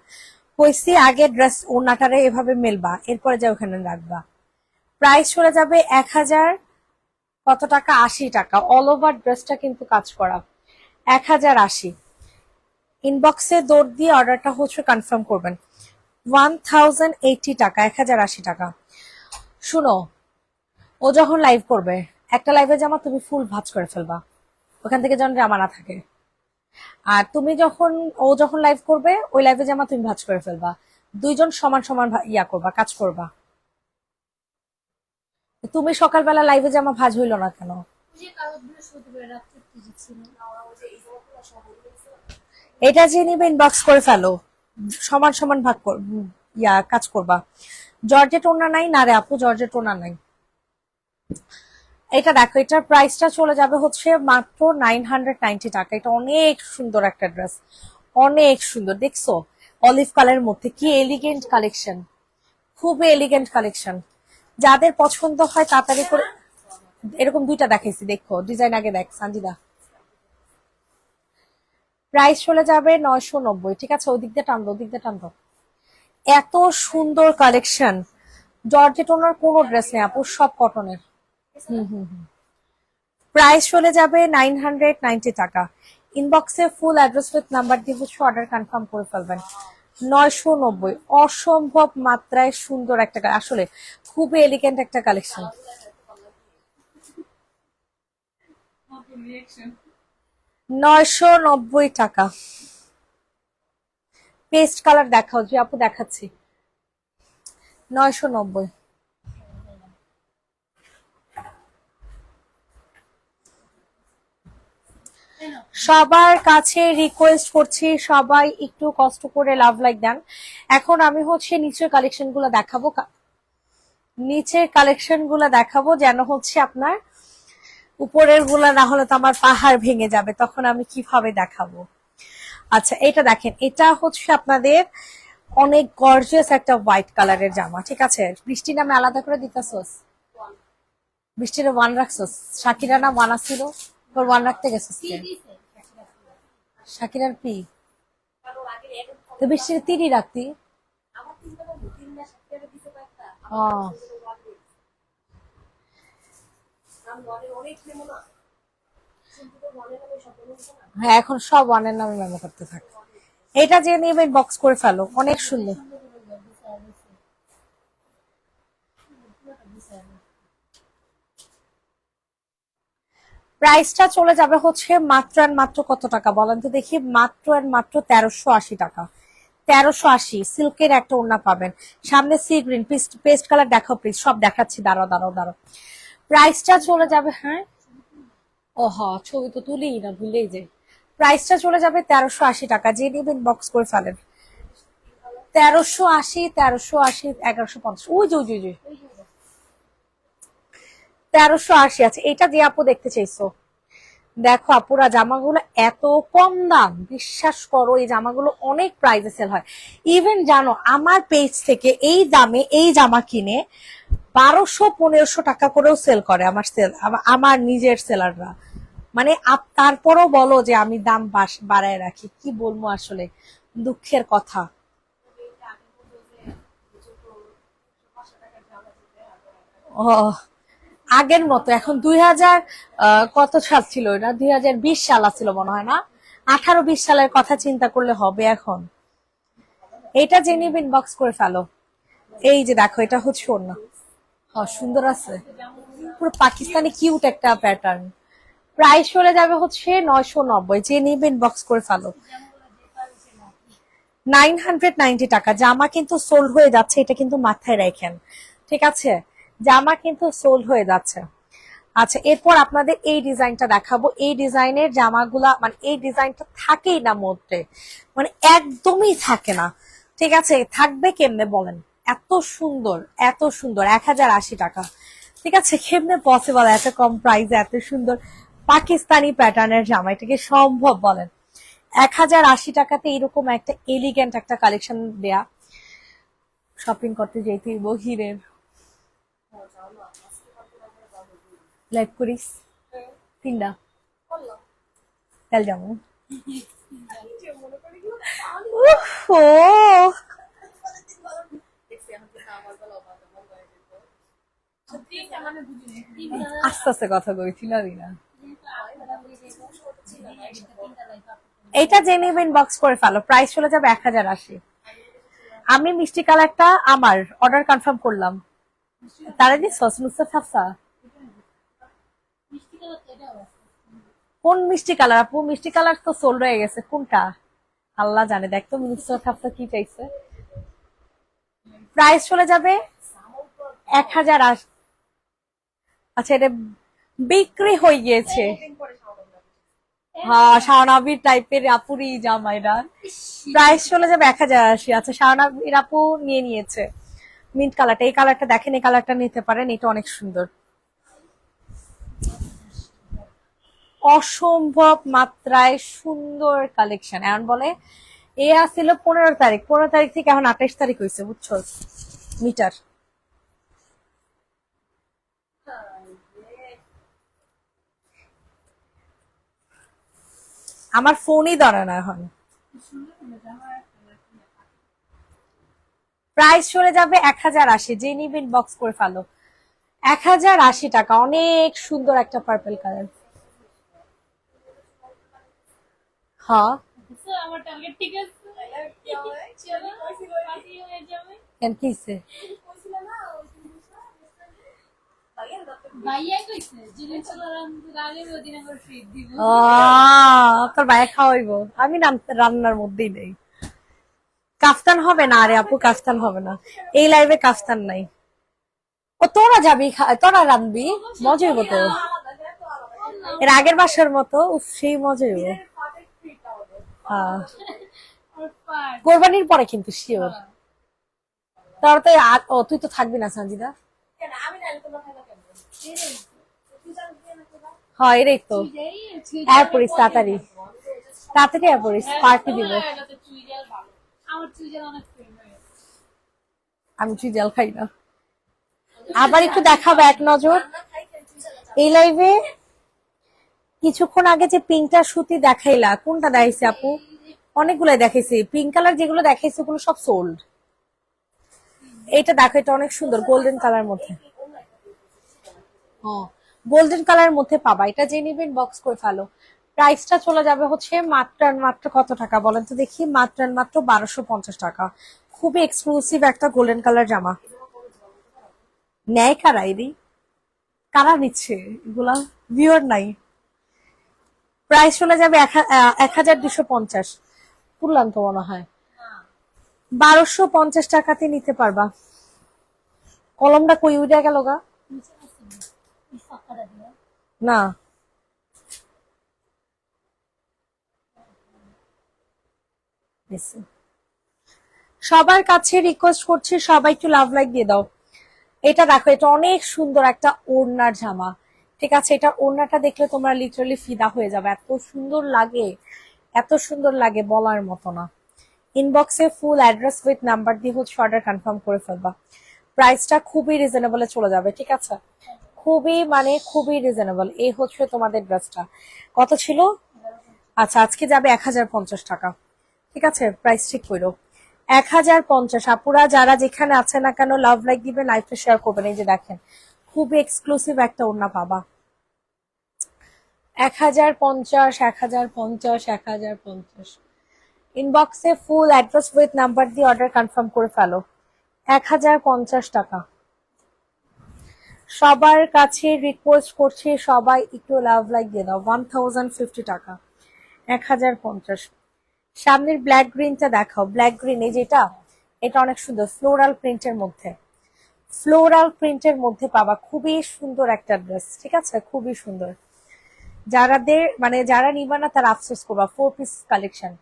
কইছি আগে ড্রেস ওনাটারে এভাবে মেলবা, এরপরে যা ওখানে রাখবা। প্রাইস চলে যাবে 1000 কত টাকা, 80 টাকা। অল ওভার ড্রেসটা কিন্তু কাজ করা, 1080। ইনবক্সে দৌড় দিয়ে অর্ডারটা হচ্ছে কনফার্ম করবেন। 1080 টাকা, 1080 টাকা। শুনো, ও যখন লাইভ করবে, একটা লাইভে জামা তুমি ফুল ভাঁজ করে ফেলবা, ওখান থেকে যেন জামা না থাকে। আর তুমি যখন, ও যখন লাইভ করবে ওই লাইভে জামা তুমি ভাঁজ করে ফেলবা, দুইজন সমান সমান ইয়া করবা, কাজ করবা। তুমি সকালবেলা লাইভে জামা ভাঁজ হইলো না কেন? এটা যে নিবে ইনবক্স করে ফেলো, সমান সমান ইয়া কাজ করবা। জর্জেট ওনা নাই না রে আপু, জর্জেট ওনা নাই। এটা দেখো, এটার প্রাইসটা চলে যাবে হচ্ছে মাত্র 990 টাকা। এটা অনেক সুন্দর একটা ড্রেস, অনেক সুন্দর। দেখছো অলিভ কালারের মধ্যে কি এলিগেন্ট কালেকশন, খুবই এলিগেন্ট কালেকশন। যাদের পছন্দ হয় তাড়াতাড়ি করে, এরকম দুইটা দেখাইছি, দেখো ডিজাইন আগে দেখ সানজিদা। প্রাইস চলে যাবে 990, ঠিক আছে। ওদিক দিয়ে টানবো, ওদিক দিয়ে টানবো। এত সুন্দর কালেকশন, জর্জেট ওনার কোনো ড্রেস নেই আপু, সব কটনের। প্রাইস চলে যাবে 990 টাকা। ইনবক্সে ফুল অ্যাড্রেস উইথ নাম্বার দিয়ে হচ্ছে অর্ডার কনফার্ম করে ফেলবেন। 990, অসম্ভব মাত্রায় সুন্দর একটা, আসলে খুবই এলিগেন্ট একটা কালেকশন। 990 টাকা। পেস্ট কালার দেখাও যে আপু, দেখাচ্ছি। 990। সবার কাছে রিকোয়েস্ট করছি সবাই একটু কষ্ট করে লাভ লাইক দেন। এখন আমি হচ্ছে নিচের কালেকশন গুলো দেখাবো, নিচের কালেকশন গুলো দেখাবো, যেন হচ্ছে আপনার উপরের গুলা না হলে তো আমার পাহাড় ভেঙে যাবে, তখন আমি কিভাবে দেখাবো। আচ্ছা এটা দেখেন, এটা হচ্ছে আপনাদের অনেক গর্জিয়াস একটা হোয়াইট কালারের জামা, ঠিক আছে। বৃষ্টি নামে আলাদা করে দিতেছস, বৃষ্টির ওয়ান রাখছস, শাকিরা না ওয়ান আসছিল, তোর ওয়ান রাখতে গেছিস শাকিরার পি, তো বৃষ্টির তিনই রাখতি। ও হ্যাঁ, এখন সব ওয়ানের নামে মেমো করতে থাকে। এটা যে নিয়ে বক্স করে ফেলো, অনেক সুন্দর। প্রাইসটা চলে যাবে হচ্ছে মাত্র আর মাত্র কত টাকা বলেন তো দেখি, মাত্র আর মাত্র 1380 টাকা। 1380 সিল্কের একটা ওড়না পাবেন, সামনে সি গ্রিন পেস্ট কালার, দেখাও প্লিজ, সব দেখাচ্ছি, দাঁড়াও দাঁড়াও দাঁড়াও। প্রাইসটা চলে যাবে, হ্যাঁ ও হ্যাঁ ছবি তো তুলি না, ভুলেই যে প্রাইসটা চলে যাবে 1380 টাকা, যে নেবেন বক্স করে ফেলেন। 1380, 1380, 1150, ওই যে ওই যে ওই যে 1380 আছে। এটা যে আপু দেখতে চাইছো, দেখো আপুরা জামাগুলো এত কম দাম, বিশ্বাস করো এই জামাগুলো অনেক প্রাইসে সেল হয়। ইভেন জানো আমার পেজ থেকে এই দামে এই জামা কিনে 1200-1500 টাকা করেও সেল করে আমার নিজের সেলাররা। মানে তারপরও বলো যে আমি দাম বাড়ায় রাখি, কি বলবো আসলে, দুঃখের কথা। ও আগের মতো এখন 2000 কত সাল ছিল এটা, 2020 সাল ছিল মনে হয় না, 18-20 সালের কথা চিন্তা করলে হবে এখন। এটা যে নিবে ইনবক্স করে ফেলো। এই যে দেখো এটা হচ্ছে ওড়না, হ্যাঁ সুন্দর আছে, পুরো পাকিস্তানি কিউট একটা প্যাটার্ন। প্রাইস চলে যাবে হচ্ছে 990, যে নিবে ইনবক্স করে ফেলো। 990 টাকা জামা কিন্তু সোল্ড হয়ে যাচ্ছে, এটা কিন্তু মাথায় রাখেন, ঠিক আছে, জামা কিন্তু সোল্ড হয়ে যাচ্ছে। আচ্ছা এরপর আপনাদের এই ডিজাইনটা দেখাবো, এই ডিজাইনের জামাগুলা মানে এই ডিজাইনটা থাকেই না মধ্যে, মানে একদমই থাকে না, ঠিক আছে, থাকবে কেমনে বলেন, এত সুন্দর এত সুন্দর, 1080 টাকা, ঠিক আছে, কেমনে পসিবল এত কম প্রাইসে এত সুন্দর পাকিস্তানি প্যাটার্নের জামা, এটা কি সম্ভব বলেন। 1080 টাকাতে এরকম একটা এলিগেন্ট একটা কালেকশন দেয়া, শপিং করতে যেতেই বহিরের লাইভ করিস তিনটা তেল যাবো। ও আস্তে আস্তে কথা কইছিল না, এটা যে নেবেন বক্স করে ফেলো, প্রাইস চলে যাবে 1080। আমি মিষ্টি কালারটা আমার অর্ডার কনফার্ম করলাম, তারা দিস নুসরাত হাফসা কোন মিষ্টি কালার আপু, মিষ্টি কালার তো সোল্ড হয়ে গেছে, কোনটা আল্লাহ জানে, দেখতো নুসরাত হাফসা কি চাইছে। প্রাইস চলে যাবে 1080। আচ্ছা এটা বিক্রি হয়ে গিয়েছে, হ্যাঁ শাওনাবির টাইপের আপুরই জামা, এটা প্রাইস চলে যাবে 1080। আচ্ছা শাওনাবির আপু নিয়ে নিয়েছে মিন্ট কালারটা, এই কালারটা দেখেন, এই কালারটা নিতে পারেন, এটা অনেক সুন্দর, অসম্ভব মাত্রায় সুন্দর কালেকশন। এখন বলে এ আসছিল 15 তারিখ, 15 তারিখ থেকে এখন 28 তারিখ হয়েছে, বুঝছো মিটার। আমার ফোনই ধরে না এখন। প্রাইস চলে যাবে 1080, যে নিবেন বক্স করে ফেলো। 1080 টাকা, অনেক সুন্দর একটা পার্পল কালার। হ্যাঁ আমার টার্গেট ঠিক আছে, চলো পার্টি হয়ে যাবে। কেন কিছে ভাইয়া কইছে জিনিস চলো রাগে ওদিন আমার ফ্রিজ দিব। তোর ভাইয়া খাওয়াইবো, আমি রান্নার মধ্যেই নেই। কাফতান হবে না, আরে আপু কাফতান হবে না, এই লাইভে কাফতান নাই। ও তোরা যাবি, তোরা রানবি, মজা হইব তো, এর আগের বাসার মতো, উফ সেই মজা হইব। কোরবানির পরে কিন্তু শিওর। তোর তো তুই তো থাকবি না সঞ্জিদা, হ্যাঁ এটাই তো, আয় পড়িস তাড়াতাড়ি, তাড়াতাড়ি আয় পড়িস, পার্টি দিব। আমার চুইজাল অনেক ফেভারিট। আমি চুইজাল খাই না। আবার একটু দেখাবো এক নজর এই লাইভে। কিছুক্ষণ আগে যে পিঙ্কটা সুতি দেখাইলা, কোনটা দেখাইছে আপু, অনেকগুলো দেখাইছি, পিঙ্ক কালার যেগুলো দেখাইছে ওগুলো সব সোল্ড। এইটা দেখো, এটা অনেক সুন্দর গোল্ডেন কালার মধ্যে, গোল্ডেন কালার মধ্যে পাবা, এটা যে নিবেন বক্স করে ফেলো। প্রাইসটা চলে যাবে হচ্ছে মাত্র কত টাকা বলেন তো দেখি, মাত্র 1250 টাকা। খুবই এক্সক্লুসিভ একটা গোল্ডেন কালার জামা। নেয় কারা এদি, কারা নিচ্ছে এগুলা, ভিউয়ার নাই। প্রাইস চলে যাবে 1250, তুললাম তো মনে হয়, 1250 টাকাতে নিতে পারবা। কলমটা কই উঠে গেল গা? না, সবার কাছে রিকোয়েস্ট করছি, সবাই একটু লাভ লাইক দিয়ে দাও। এটা দেখো, এটা অনেক সুন্দর একটা ওড়নার জামা। ঠিক আছে, এটা ওড়নাটা দেখলে তোমরা লিটারালি ফিদা হয়ে যাবে, এত সুন্দর লাগে, এত সুন্দর লাগে বলার মতো না। ইনবক্সে ফুল অ্যাড্রেস উইথ নাম্বার দিয়ে হচ্ছে অর্ডার কনফার্ম করে ফেলবা। প্রাইসটা খুবই রিজনেবলে চলে যাবে। ঠিক আছে, খুবই মানে খুবই রিজনেবল। এই হচ্ছে তোমাদের ড্রেসটা। কত ছিল? আচ্ছা, আজকে যাবে 1050 টাকা। ঠিক আছে, প্রাইস ঠিক করো 1050। আপুরা যারা যেখানে আছে না কেন লাভ লাইক দিবেন, লাইভটা শেয়ার করবেন। এই যে দেখেন, খুবই এক্সক্লুসিভ একটা ওড়না পাবা। 1050, 1050, 1050। ইনবক্সে ফুল অ্যাড্রেস উইথ নাম্বার দিয়ে অর্ডার কনফার্ম করে ফেলো। 1050 টাকা। সবার কাছে রিকোয়েস্ট করছি, সবাই একটু লাভ লাইক দিয়ে দাও। 1050 টাকা, 1050। সামনের ব্ল্যাক গ্রিনটা দেখাও। ব্ল্যাক গ্রিন, এই যেটা, এটা অনেক সুন্দর ফ্লোরাল প্রিন্টের মধ্যে। ফ্লোরাল প্রিন্টের মধ্যে পাবা, খুবই সুন্দর একটা ড্রেস। ঠিক আছে, খুবই সুন্দর। যারাদের মানে যারা নিবা না তারা আফসোস করবা। 4 পিস কালেকশন,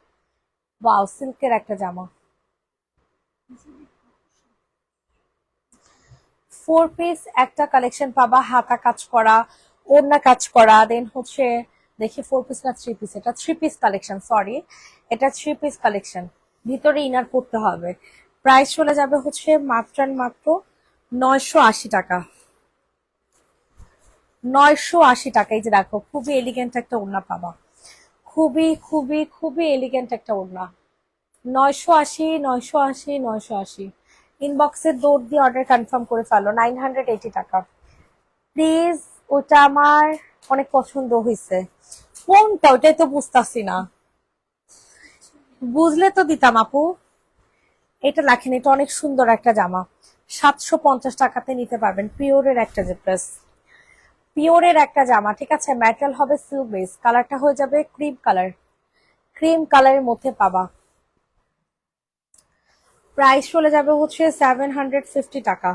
ওয়াও, সিল্কের একটা জামা। 4 পিস একটা কালেকশন পাবা, হাতা কাজ করা, ওড়না কাজ করা, দেন হচ্ছে দেখি 4 পিস না 3 পিস, এটা 3 পিস কালেকশন, সরি, এটা 3 পিস কালেকশন। ভিতরে ইনার করতে হবে। প্রাইস চলে যাবে হচ্ছে মাত্র মাত্র 980 টাকা। 980 টাকা। এই যে দেখো, খুবই এলিগেন্ট একটা ওড়না পাবা, খুবই খুবই খুবই এলিগেন্ট একটা ওড়না। 980, 980, 980। ইনবক্সের দৌড় দিয়ে অর্ডার কনফার্ম করে ফেলো। 980 টাকা প্লিজ। ওটা আমার অনেক পছন্দ হয়েছে। কোনটা ওটাই তো বুঝতেছি না, বুঝলে তো দিতাম আপু। এটা লেখেন, এটা অনেক সুন্দর একটা জামা। 750 টাকাতে নিতে পারবেন। পিওরের একটা যে ড্রেস, পিওরের একটা জামা। ঠিক আছে, ম্যাটেরিয়াল হবে সিল্ক বেস, কালারটা হয়ে যাবে ক্রিম কালার, ক্রিম কালারের মধ্যে পাবা। প্রাইস চলে যাবে হচ্ছে 750 টাকা,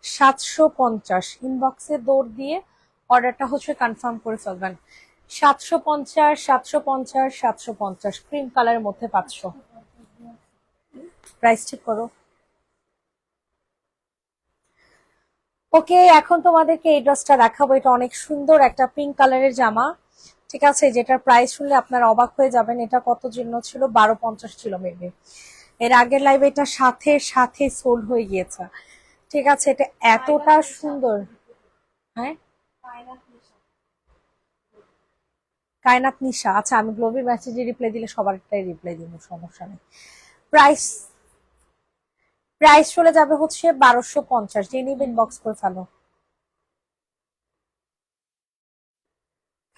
750। ইনবক্সে দৌড় দিয়ে অর্ডারটা হচ্ছে কনফার্ম করে ফেলবেন। 750, 750, 750, ক্রিম কালারের মধ্যে পাচ্ছ। প্রাইস ঠিক করো। ওকে, এখন তোমাদেরকে এই ড্রেসটা দেখাবো। এটা অনেক সুন্দর একটা পিঙ্ক কালারের জামা। ঠিক আছে, যেটার প্রাইস শুনলে আপনারা অবাক হয়ে যাবেন। এটা কত জন্য ছিল? 1250 ছিল মেবি। এর আগের লাইভে এটা সাথে সাথে সোল্ড হয়ে গিয়েছে। ঠিক আছে, এটা এতটা সুন্দর। হ্যাঁ, কায়নাত নিশা। আচ্ছা, আমি গ্লোবির মেসেজে রিপ্লাই দিলে সবারটাই রিপ্লাই দিব, সমস্যা নেই। প্রাইস প্রাইস চলে যাবে হচ্ছে 1250। যে নিবেন বক্স করে ফেলো।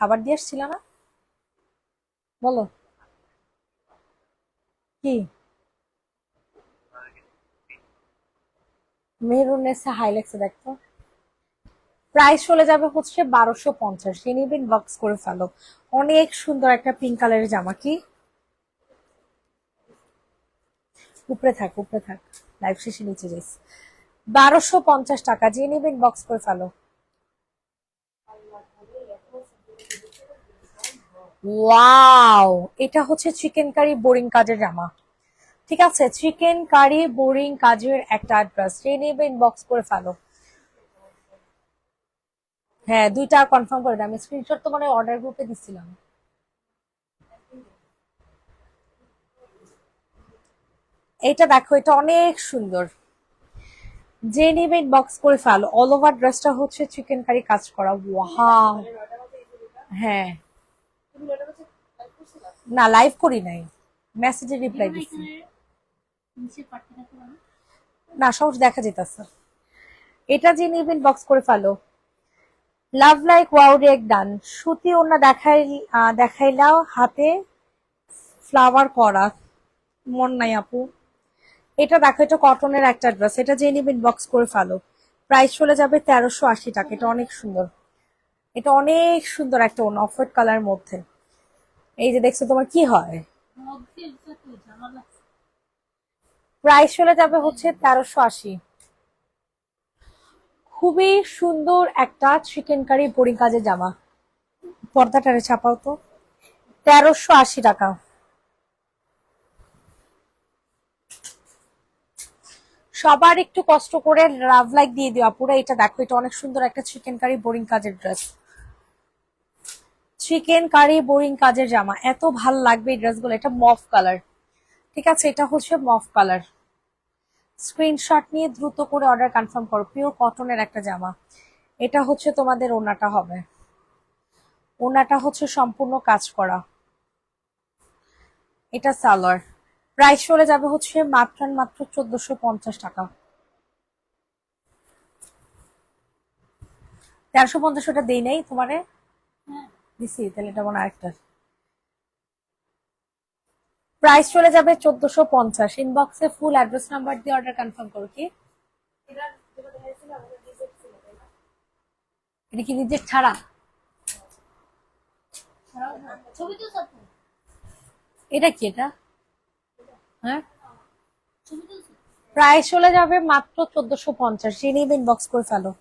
খাবার দিয়ে আসছিল না, বলো কি? মেহরুনেসা হাইলেক্সে দেখতো। প্রাইস চলে যাবে হচ্ছে 1250। যে নিবেন বক্স করে ফেলো। অনেক সুন্দর একটা পিঙ্ক কালারের জামা। কি? উপরে থাক, উপরে থাক, লাইভ শেষে নিচে যাইস। 1250 টাকা। যে নিবেন বক্স করে ফেলো। ওয়াও, এটা হচ্ছে চিকেন কারি বোরিং কাজের জামা। ঠিক আছে, চিকেন কারি বোরিং কাজের একটা ড্রেস। যে নেবে ইনবক্স করে ফেলো। হ্যাঁ, দুইটা কনফার্ম করে দাও। আমি স্ক্রিনশট তো মানে অর্ডার গ্রুপে দিছিলাম। এটা দেখো, এটা অনেক সুন্দর। যে নেবে ইনবক্স করে ফেলো। অল ওভার ড্রেসটা হচ্ছে চিকেন কারি কাজ করা। ওয়াও। হ্যাঁ, তুমি নয়টা বাজে লাইভ করছিলা? না লাইভ করি নাই, মেসেজে রিপ্লাই দিছি। না, সমস্যা দেখা যেতেছে। এটা যে নিবেন বক্স করে ফেলো। লাভ লাইক ওয়াও রেক ডান। সুতি ওনা দেখাইলাও, হাতে ফ্লাওয়ার করা। মন নাই আপু। এটা দেখো, এটা কটনের একটা ড্রেস। এটা যে নিবেন বক্স করে ফেলো। প্রাইস চলে যাবে 1380 টাকা। এটা অনেক সুন্দর, এটা অনেক সুন্দর একটা ওনা, অফ হোয়াইট কালার মধ্যে। এই যে দেখছো, তোমার কি হয়? প্রাইস চলে যাবে হচ্ছে 1380। খুবই সুন্দর একটা চিকেন কারি বোরিং কাজের জামা, পর্দাটারে ছাপাও তো। 1380 টাকা। সবার একটু কষ্ট করে লাভ লাইক দিয়ে দিও আপুরা। এটা দেখো, এটা অনেক সুন্দর একটা চিকেন কারি বোরিং কাজের ড্রেস, চিকেন কারি বোরিং কাজের জামা। এত ভাল লাগবে এই ড্রেসগুলো। এটা মফ কালার, ঠিক আছে, এটা হচ্ছে মফ কালার। স্ক্রিনশট নিয়ে দ্রুত করে অর্ডার কনফার্ম করো। পিওর কটনের একটা জামা। এটা হচ্ছে তোমাদের ওড়নাটা হবে, ওড়নাটা হচ্ছে সম্পূর্ণ কাজ করা। এটা সালোয়ার। প্রাইস চলে যাবে হচ্ছে মাত্র 1450 টাকা। 1350 ওটা দেই নাই তোমারে, দিছি তাহলে এটা মনে আরেকটা। প্রাইস চলে যাবে 1450। ইনবক্সে ফুল অ্যাড্রেস নাম্বার দিয়ে অর্ডার কনফার্ম করো। কি এটার যেটা দেখাইছিল আমাদের রিজেক্ট ছিল তাই না? এটা কি রিজেক্ট ছাড়া? ছবি তো সব এটা কি এটা? হ্যাঁ, ছবি তো প্রাইস চলে যাবে মাত্র 1450। যে নিবে ইনবক্স করে ফেলো।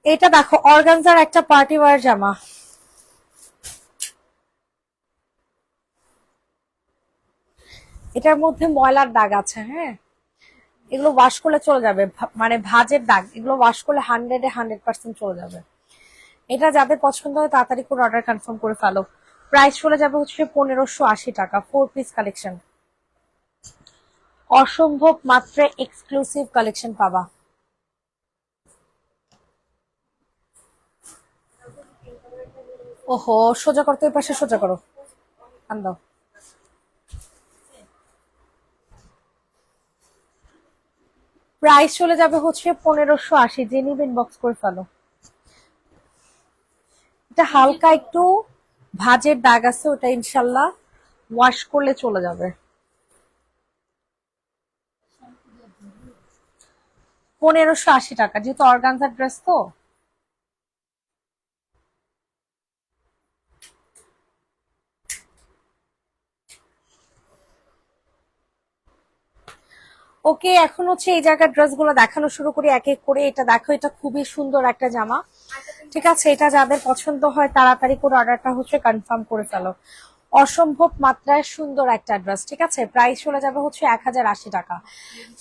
এটা দেখো, অর্গানজার একটা পার্টি ওয়্যার জামা। এটার মধ্যে ময়লার দাগ আছে, হ্যাঁ, এগুলো ওয়াশ করলে চলে যাবে। মানে ভাঁজের দাগ, এগুলো ওয়াশ করলে 100% চলে যাবে। এটা যাদের পছন্দ হয় তাড়াতাড়ি করে অর্ডার কনফার্ম করে ফেলো। প্রাইস চলে যাবে হচ্ছে 1580 টাকা। 4 পিস কালেকশন, অসম্ভব মাত্রে এক্সক্লুসিভ কালেকশন পাবা। ওহো, সোজা করতে, ওই পাশে সোজা করো, আন্দাও। প্রাইস চলে যাবে হচ্ছে 1580। যে নিবেন বক্স করে ফেলো। এটা হালকা একটু ভাঁজের দাগ আছে, ওটা ইনশাল্লাহ ওয়াশ করলে চলে যাবে। 1580 টাকা, যেহেতু অর্গানজার ড্রেস তো। ওকে, এখন হচ্ছে এই জায়গার ড্রেস গুলো দেখানো শুরু করি এক এক করে। এটা দেখো, এটা খুবই সুন্দর একটা জামা, ঠিক আছে। এটা যাদের পছন্দ হয় তাড়াতাড়ি করে অর্ডারটা হচ্ছে কনফার্ম করে ফেলো। অসম্ভব মাত্রায় সুন্দর একটা ড্রেস, ঠিক আছে। প্রাইস চলে যাবে হচ্ছে 1080 টাকা।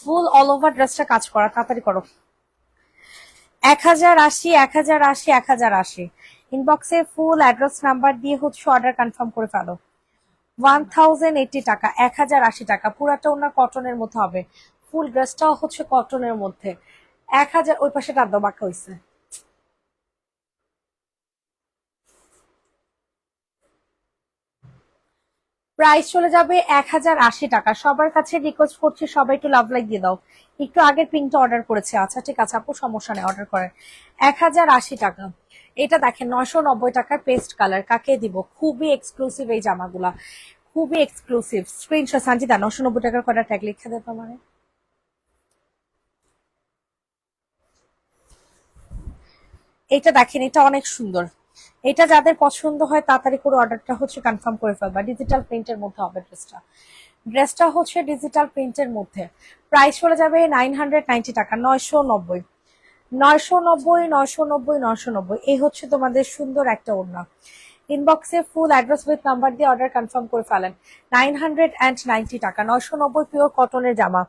ফুল অল ওভার ড্রেসটা কাজ করা, তাড়াতাড়ি করো। 1080, 1080, 1080। ইনবক্সে ফুল অ্যাড্রেস নাম্বার দিয়ে হচ্ছে অর্ডার কনফার্ম করে ফেলো। 1080 টাকা, 1080 টাকা। পুরাটা ওনার কটনের মধ্যে হবে, ফুল ড্রেসটাও হচ্ছে কটনের মধ্যে। 1000, ওই পাশে টাদ্দ বাঁকা হয়েছে। প্রাইস চলে যাবে 1080 টাকা। সবার কাছে রিকোয়েস্ট করছি, সবাই একটু লাভ লাইক দিয়ে দাও। একটু আগের পিনটা অর্ডার করেছে, আচ্ছা ঠিক আছে আপু, সমস্যা নেই, অর্ডার করেন। 1080 টাকা। এটা দেখেন 990 টাকার পেস্ট কালার, কাকে দিব? খুবই এক্সক্লুসিভ এই জামাগুলা, খুবই এক্সক্লুসিভ। স্ক্রিনশট সানজিদা, 990 টাকার কটা ট্যাগ লিখে দেবো মানে। এটা দেখেন, এটা অনেক সুন্দর। এটা যাদের পছন্দ হয় তাড়াতাড়ি করে অর্ডারটা হচ্ছে কনফার্ম করে ফেলবা। ডিজিটাল প্রিন্টের মধ্যে হবে ড্রেসটা। ড্রেসটা হচ্ছে ডিজিটাল প্রিন্টের মধ্যে। প্রাইস চলে যাবে 990 টাকা। 990, 990, 990, 990। এই হচ্ছে তোমাদের সুন্দর একটা ওড়না। ইনবক্সে ফুল অ্যাড্রেস উইথ নাম্বার দিয়ে অর্ডার কনফার্ম করে ফেলেন। 990 টাকা। 990 পিওর কটনের জামা,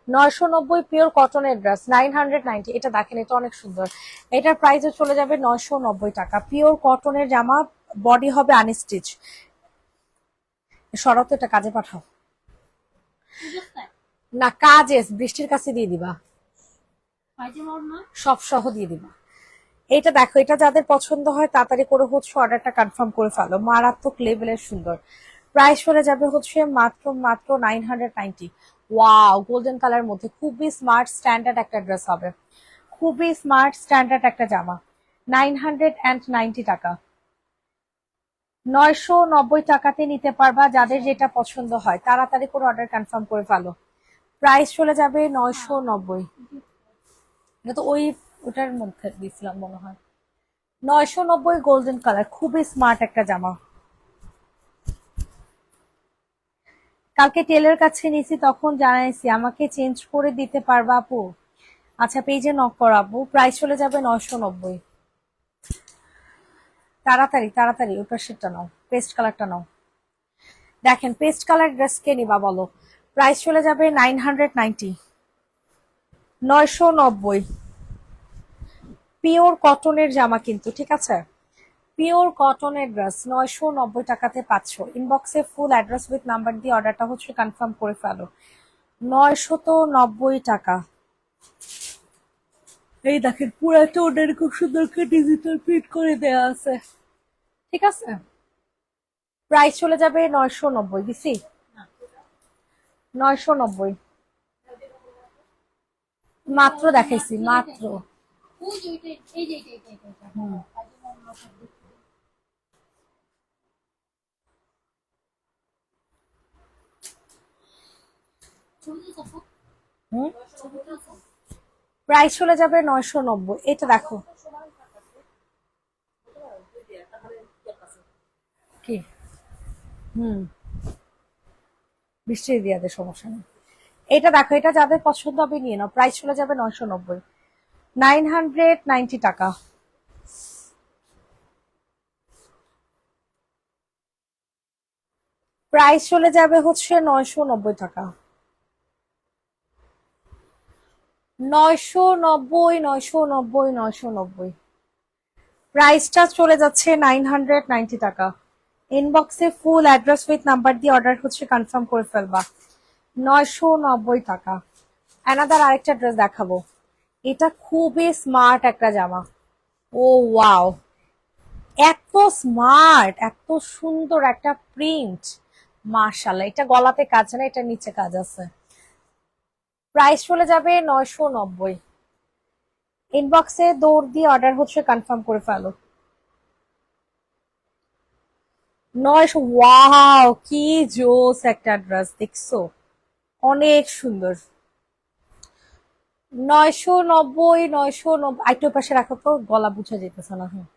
990 পিওর কটনের ড্রেস, 990। এটা দেখেন, এটা অনেক সুন্দর। এটার প্রাইসও চলে যাবে 990 টাকা। পিওর কটনের জামা, বডি হবে আনস্টিচ। সরাও তো, এটা কাজে পাঠাও। না, কাজে বৃষ্টির কাছে দিয়ে দিবা, সব সহ দিয়ে দিবা। এটা দেখো, এটা যাদের পছন্দ হয় তাড়াতাড়ি করে হচ্ছে অর্ডারটা কনফার্ম করে ফেলো। মারাত্মক লেভেলের সুন্দর। প্রাইস চলে যাবে হচ্ছে মাত্র মাত্র 990। ওয়াও, গোল্ডেন কালার মধ্যে খুবই স্মার্ট স্ট্যান্ডার্ড একটা ড্রেস হবে, খুবই স্মার্ট স্ট্যান্ডার্ড একটা জামা। 990 টাকা। 990 টাকাতে নিতে পারবা। যাদের যেটা পছন্দ হয় তাড়াতাড়ি করে অর্ডার কনফার্ম করে ফেলো। প্রাইস চলে যাবে 990। এটা তো ওটার মধ্যে দিছিলাম মনে হয়। 990 গোল্ডেন কালার, খুবই স্মার্ট একটা জামা। কালকে টেলার কাছে নিছি, তখন জানাইছি আমাকে চেঞ্জ করে দিতে পারবা আপু? আচ্ছা, পেজে নক করাবো। প্রাইস চলে যাবে 990। তাড়াতাড়ি তাড়াতাড়ি ওই পাশেরটা নাও, পেস্ট কালারটা নাও। দেখেন পেস্ট কালার ড্রেস কে নিবা বলো? প্রাইস চলে যাবে 990, 990। পিওর কটনের জামা কিন্তু, ঠিক আছে? পিওর কটনের ড্রেস 990 টাকাতে পাচ্ছ। ইনবক্সে ফুল অ্যাড্রেস উইথ নাম্বার দিয়ে অর্ডারটা হচ্ছে কনফার্ম করে ফেলো। 990 টাকা। এই দেখেন পুরাটা ওদের খুব সুন্দর করে ডিজিটাল প্রিন্ট করে দেওয়া আছে, ঠিক আছে? প্রাইস চলে যাবে 990। দিছি 990 মাত্র, দেখাইছি মাত্র। হুম। হুম, প্রাইস চলে যাবে 990। এটা দেখো কি। হুম, বৃষ্টি দিয়ে দে, সমস্যা নেই। এটা দেখো, এটা যাদের পছন্দ হবে নিয়ে নাও। প্রাইস চলে যাবে 990, 990 টাকা। প্রাইস চলে যাবে হচ্ছে 990 টাকা। 990, 990, 990। প্রাইসটা চলে যাচ্ছে 990 টাকা। ইনবক্সে ফুল অ্যাড্রেস উইথ নাম্বার দিয়ে অর্ডার হচ্ছে কনফার্ম করে ফেলবা। 990 টাকা। অ্যানাদার আরেকটা ড্রেস দেখাবো। এটা খুবই স্মার্ট একটা জামা। ও ওয়াও, এত স্মার্ট, এত সুন্দর একটা প্রিন্ট। মাশাআল্লাহ, এটা গলাতে কাজ না, এটা নিচে কাজ আছে। প্রাইস চলে যাবে 990। ইনবক্সে দৌড় দিয়ে অর্ডার হচ্ছে কনফার্ম করে ফেলো। 900, ওয়াও কি জোস একটা ড্রেস, দেখছো? অনেক সুন্দর। 990, 990। আইটো পাশে রাখো তো, গলা বুঝা যেতেছে না। হ্যাঁ,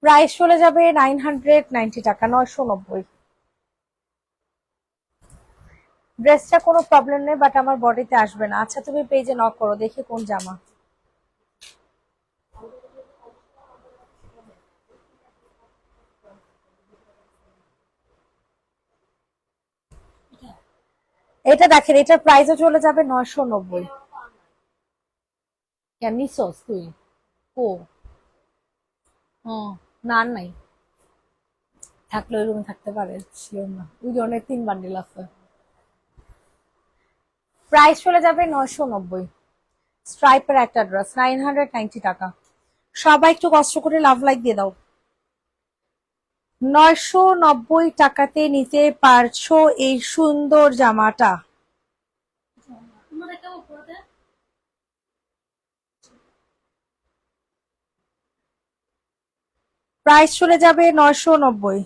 প্রাইস চলে যাবে 990 টাকা, 990। ড্রেসটা কোনো প্রবলেম নেই, বাট আমার বডিতে আসবে না। আচ্ছা, তুমি পেজে নক করো, দেখি কোন জামা। এটা দেখেন, এটার প্রাইসও চলে যাবে 990। কেন নিছস তুই? ও, না আর নাই, থাকলে ওই রুমে থাকতে পারে, শিওর না। ওই ধরনের 3 বান্ডিল আছে। প্রাইস চলে যাবে 990। স্ট্রাইপের একটা ড্রেস, 990 টাকা। সবাই একটু কষ্ট করে লাভ লাইক দিয়ে দাও। 990 টাকাতে নিতে পারছো এই সুন্দর জামাটা। প্রাইস চলে যাবে 990।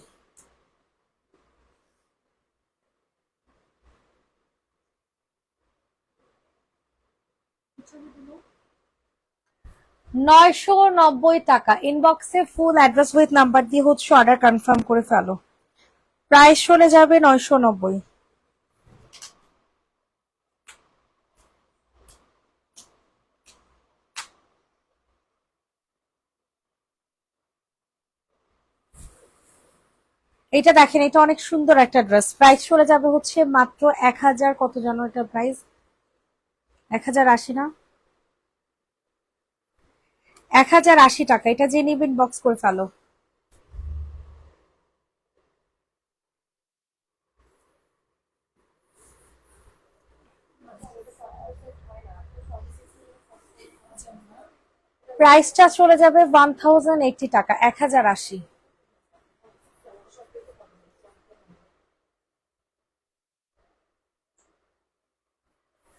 990 টাকা। ইনবক্সে ফুল অ্যাড্রেস উইথ নাম্বার দিয়ে হচ্ছে অর্ডার কনফার্ম করে ফেলো। প্রাইস চলে যাবে 990। এটা দেখেন, এটা অনেক সুন্দর একটা ড্রেস। প্রাইস চলে যাবে হচ্ছে মাত্র 1000, কত জানো এটা প্রাইস? 1080 না, 1080 টাকা। এটা যে নিবেন বক্স করে ফেলো। প্রাইসটা চলে যাবে 1080 টাকা, 1080।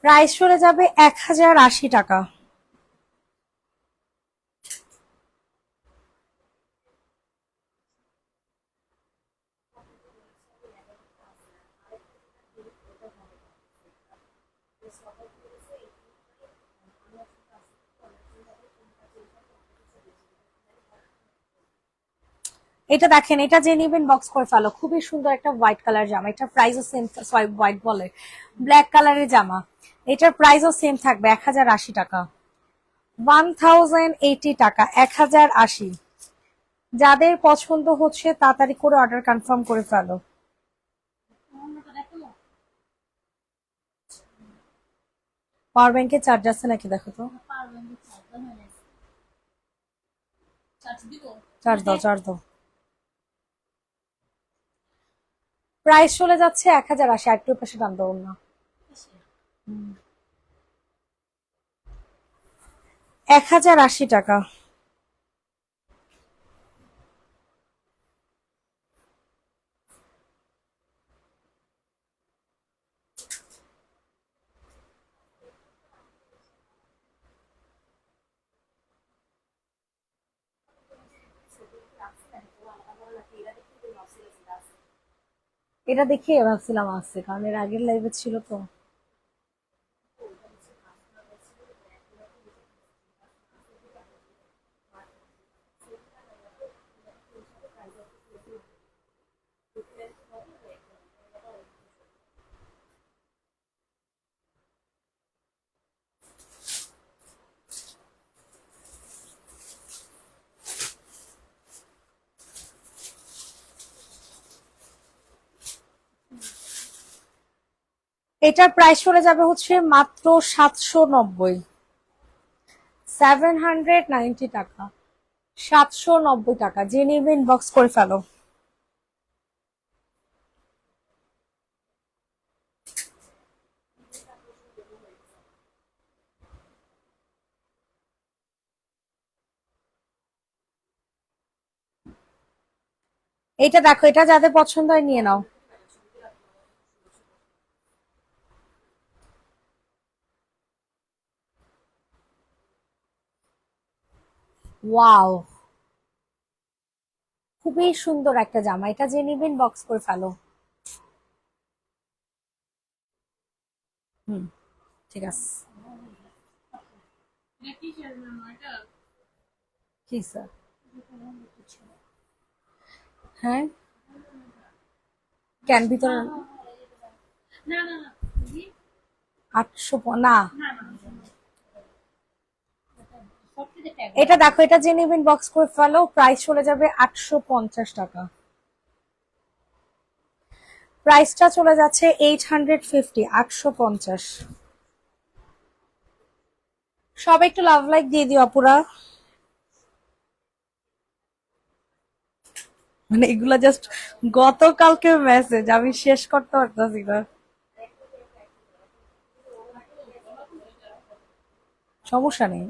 প্রাইস চলে যাবে 1080 টাকা। এটা দেখেন, এটা যে নিবেন বক্স করে ফেলো, খুবই সুন্দর একটা হোয়াইট কালার জামা। এটার প্রাইসও সেম, সরি হোয়াইট বলে, ব্ল্যাক কালারের জামা। এটার প্রাইসও সেম থাকবে 1080 টাকা, 1080 টাকা, 1080। যাদের পছন্দ হচ্ছে তাড়াতাড়ি করে অর্ডার কনফার্ম করে ফেলো। পাওয়ার ব্যাংকের চার্জ আছে নাকি দেখো তো। চার্জ দাও, চার্জ দাও। প্রাইস চলে যাচ্ছে 1080, আর একটু পাশে দাম দেবো না। 1080 টাকা। এটা দেখে ভাবছিলাম আসছে, কারণ এর আগের লাইভে ছিল তো। এটার প্রাইস চলে যাবে হচ্ছে মাত্র 790, 790 টাকা, 790 টাকা। যে নেবেন বক্স করে ফেলো। এটা দেখো, এটা যাদের পছন্দ হয় নিয়ে নাও। ওয়াও, খুবই সুন্দর একটা জামা। এটা যে নিবেন বক্স করে ফেলো। হুম, ঠিক আছে। কি স্যার? হ্যাঁ, কেন ভিতরে 800 না। এটা দেখো, এটা যে নিবেন বক্স করে ফেলো, প্রাইস চলে যাবে 850 টাকা। প্রাইসটা চলে যাচ্ছে 850, 850। সবাই একটু লাভ লাইক দিয়ে দিও আপুরা। মানে এগুলা জাস্ট গতকালকে মেসেজ, আমি শেষ করতে পারতাছি না। সমস্যা নেই।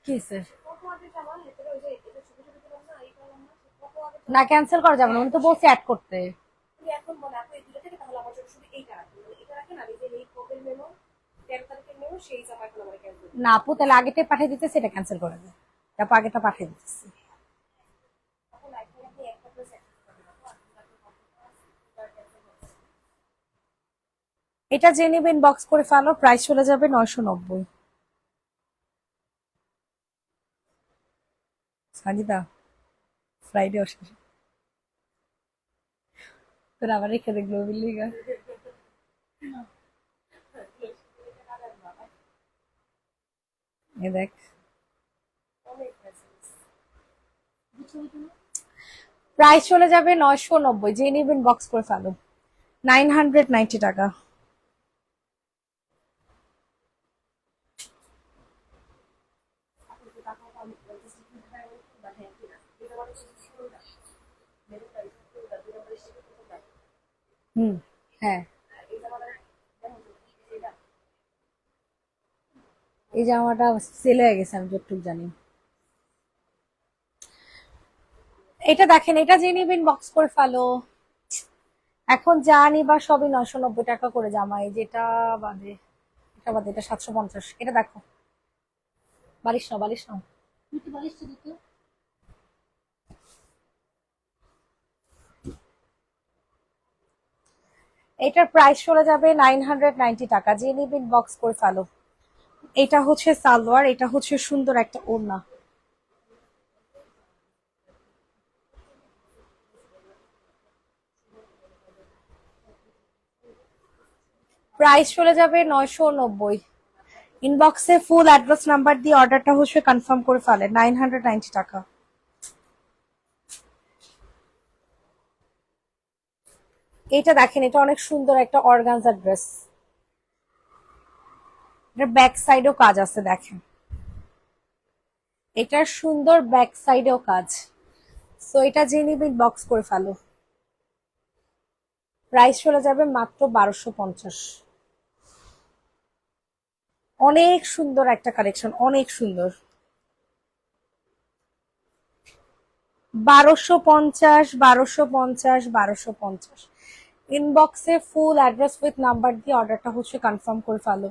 কি স্যার? না, ক্যান্সেল করা যাবে না, উনি তো বলছে অ্যাড করতে। এখন বলে আপু এই দুটো থেকে তাহলে আমার জন্য শুধু এইটা রাখুন, এটা রাখেন। আমি যে এই প্রবলেম মেমো 13 তারিখের মেমো সেই জামা এখন আমার ক্যান্সেল। না আপু, তাহলে আগেটাই পাঠিয়ে দিতে, সেটা ক্যান্সেল করে দেয়। তারপর আগেটা পাঠিয়ে দিতেছি। এখন এখন আপনি একটা প্লাস একটা করবেন আপু, এটা যে নেবেন বক্স করে ফেলো, প্রাইস চলে যাবে 990। সাজিদা, ফ্রাইডে অশেষ তোর আবার রেখে দেখলো বিল্লিগা। এ দেখ, প্রাইস চলে যাবে 990। যে নেবেন বক্স করে ফেলো, 990 টাকা। হুম, হ্যাঁ। এই জামাটা সেল হয়ে গেছে, আমি যতটুকু জানি। এটা দেখেন, এটা যে নিবেন বক্স করে ফেলো। এখন যা নিবা সবই 990 টাকা করে জামা। এই যেটা বাদে, এটা বাদে, এটা 750। এটা দেখো, বালিশ নাও, বালিশ নাও। এটার প্রাইস চলে যাবে 990 টাকা। যে নিবেন বক্স করে ফেলো। এটা হচ্ছে সালোয়ার, এটা হচ্ছে সুন্দর একটা ওড়না। প্রাইস চলে যাবে 990। ইনবক্সে ফুল অ্যাড্রেস নাম্বার দিয়ে অর্ডারটা হচ্ছে কনফার্ম করে ফেলে 990 টাকা। এটা দেখেন, এটা অনেক সুন্দর একটা অর্গানজা ড্রেস। এটার ব্যাক সাইডেও কাজ আছে দেখেন, এটার সুন্দর ব্যাক সাইডেও কাজ। সো এটা যে নিবে বক্স করে ফেলো। প্রাইস চলে যাবে মাত্র 1250। অনেক সুন্দর একটা কালেকশন, অনেক সুন্দর। 1250, 1250, 1250। ইনবক্সে ফুল অ্যাড্রেস উইথ নাম্বার দিয়ে অর্ডারটা হচ্ছে কনফার্ম করে ফেলো।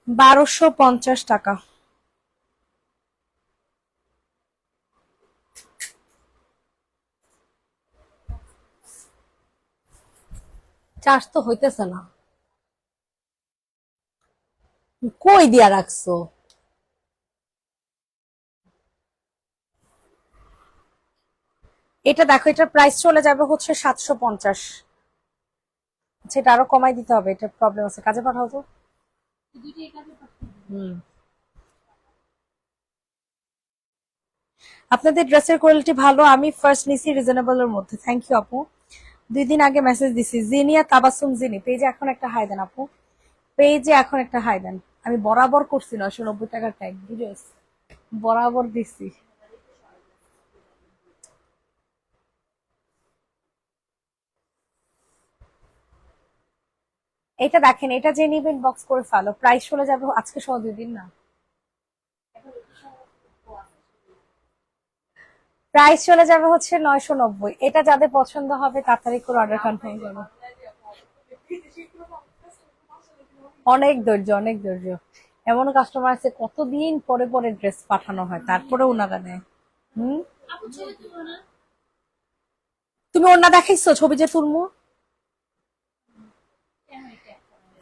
1250 টাকা। চার্জ তো হইতেছে না, কই দিয়া রাখছো? এটা দেখো, এটার প্রাইস চলে যাবে হচ্ছে 750। আচ্ছা, এটা আরো কমাই দিতে হবে, এটা প্রবলেম আছে, কাজে পাঠাও তো। হুম। আপনাদের ড্রেসের কোয়ালিটি ভালো, আমি ফার্স্ট নিছি রিজনেবল এর মধ্যে। থ্যাংক ইউ আপু। 2 দিন আগে মেসেজ দিছি। জিনিয়া তাবাসুম জিনি পেজে এখন একটা হাই দেন আপু, পেজে এখন একটা হাই দেন। আমি বরাবর করছি 990 টাকার ট্যাগ, বুঝেছ, বরাবর দিছি। এটা দেখেন, এটা যে নিবেন বক্স করে ফেলো। প্রাইস চলে যাবে আজকে সহ 2 দিন না, প্রাইস চলে যাবে হচ্ছে 990। এটা যাদের পছন্দ হবে তাড়াতাড়ি করে অর্ডার কনফার্ম করো। অনেক ধৈর্য, অনেক ধৈর্য। এমন কাস্টমার আছে কতদিন পরে পরে ড্রেস পাঠানো হয়, তারপরে ওনারা নেয়। হুম। তুমি ওনা দেখাইছো ছবি যে তুলমু?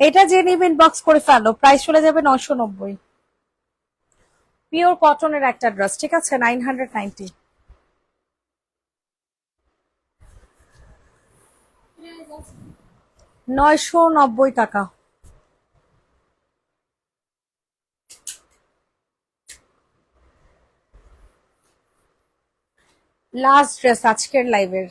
এটা যে নিবেন বক্স করে ফেলো। প্রাইস চলে যাবে 990। পিওর কটনের একটা ড্রেস, ঠিক আছে, 990। 990 টাকা। লাস্ট ড্রেস আজকের লাইভের।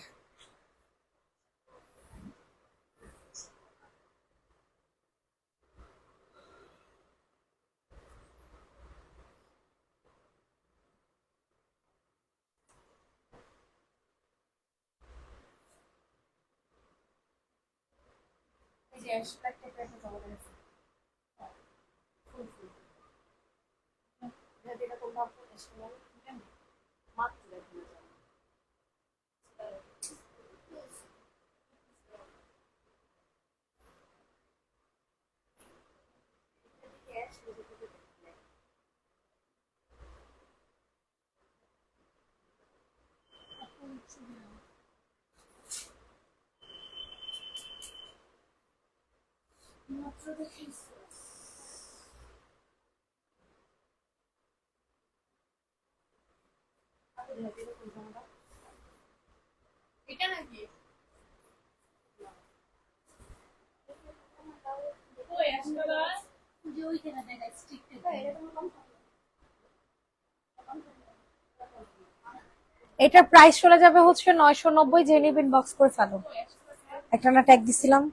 এটার প্রাইস চলে যাবে হচ্ছে 990। যে নিবেন বক্স করে ফেলো। একটা না ট্যাগ দিছিলাম।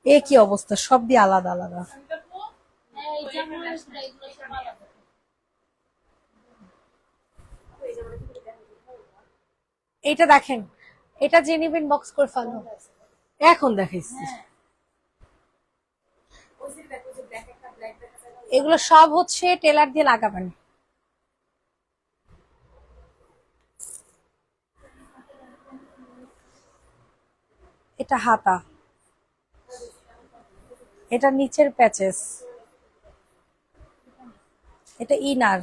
এ কি অবস্থা, সব দিয়ে আলাদা আলাদা। এটা দেখেন, এটা যে নিবেন বক্স করে ফেলো। এখন দেখাইছি, এগুলো সব হচ্ছে টেলার দিয়ে লাগাবেন। এটা হাতা, এটা নিচের প্যাচেস, এটা ইনার,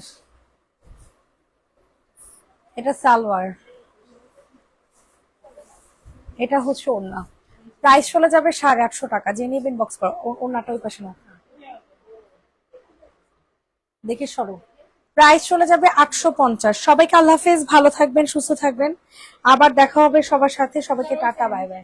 এটা সালোয়ার, এটা হচ্ছে ওড়না। প্রাইস চলে যাবে 850 টাকা। যে নেবেন বক্স করো, ওনাটা ওই পাশে না দেখে সরো। প্রাইস চলে যাবে 850। সবাইকে আল্লাহ হাফেজ, ভালো থাকবেন, সুস্থ থাকবেন, আবার দেখা হবে সবার সাথে। সবাইকে টাটা, বাই বাই।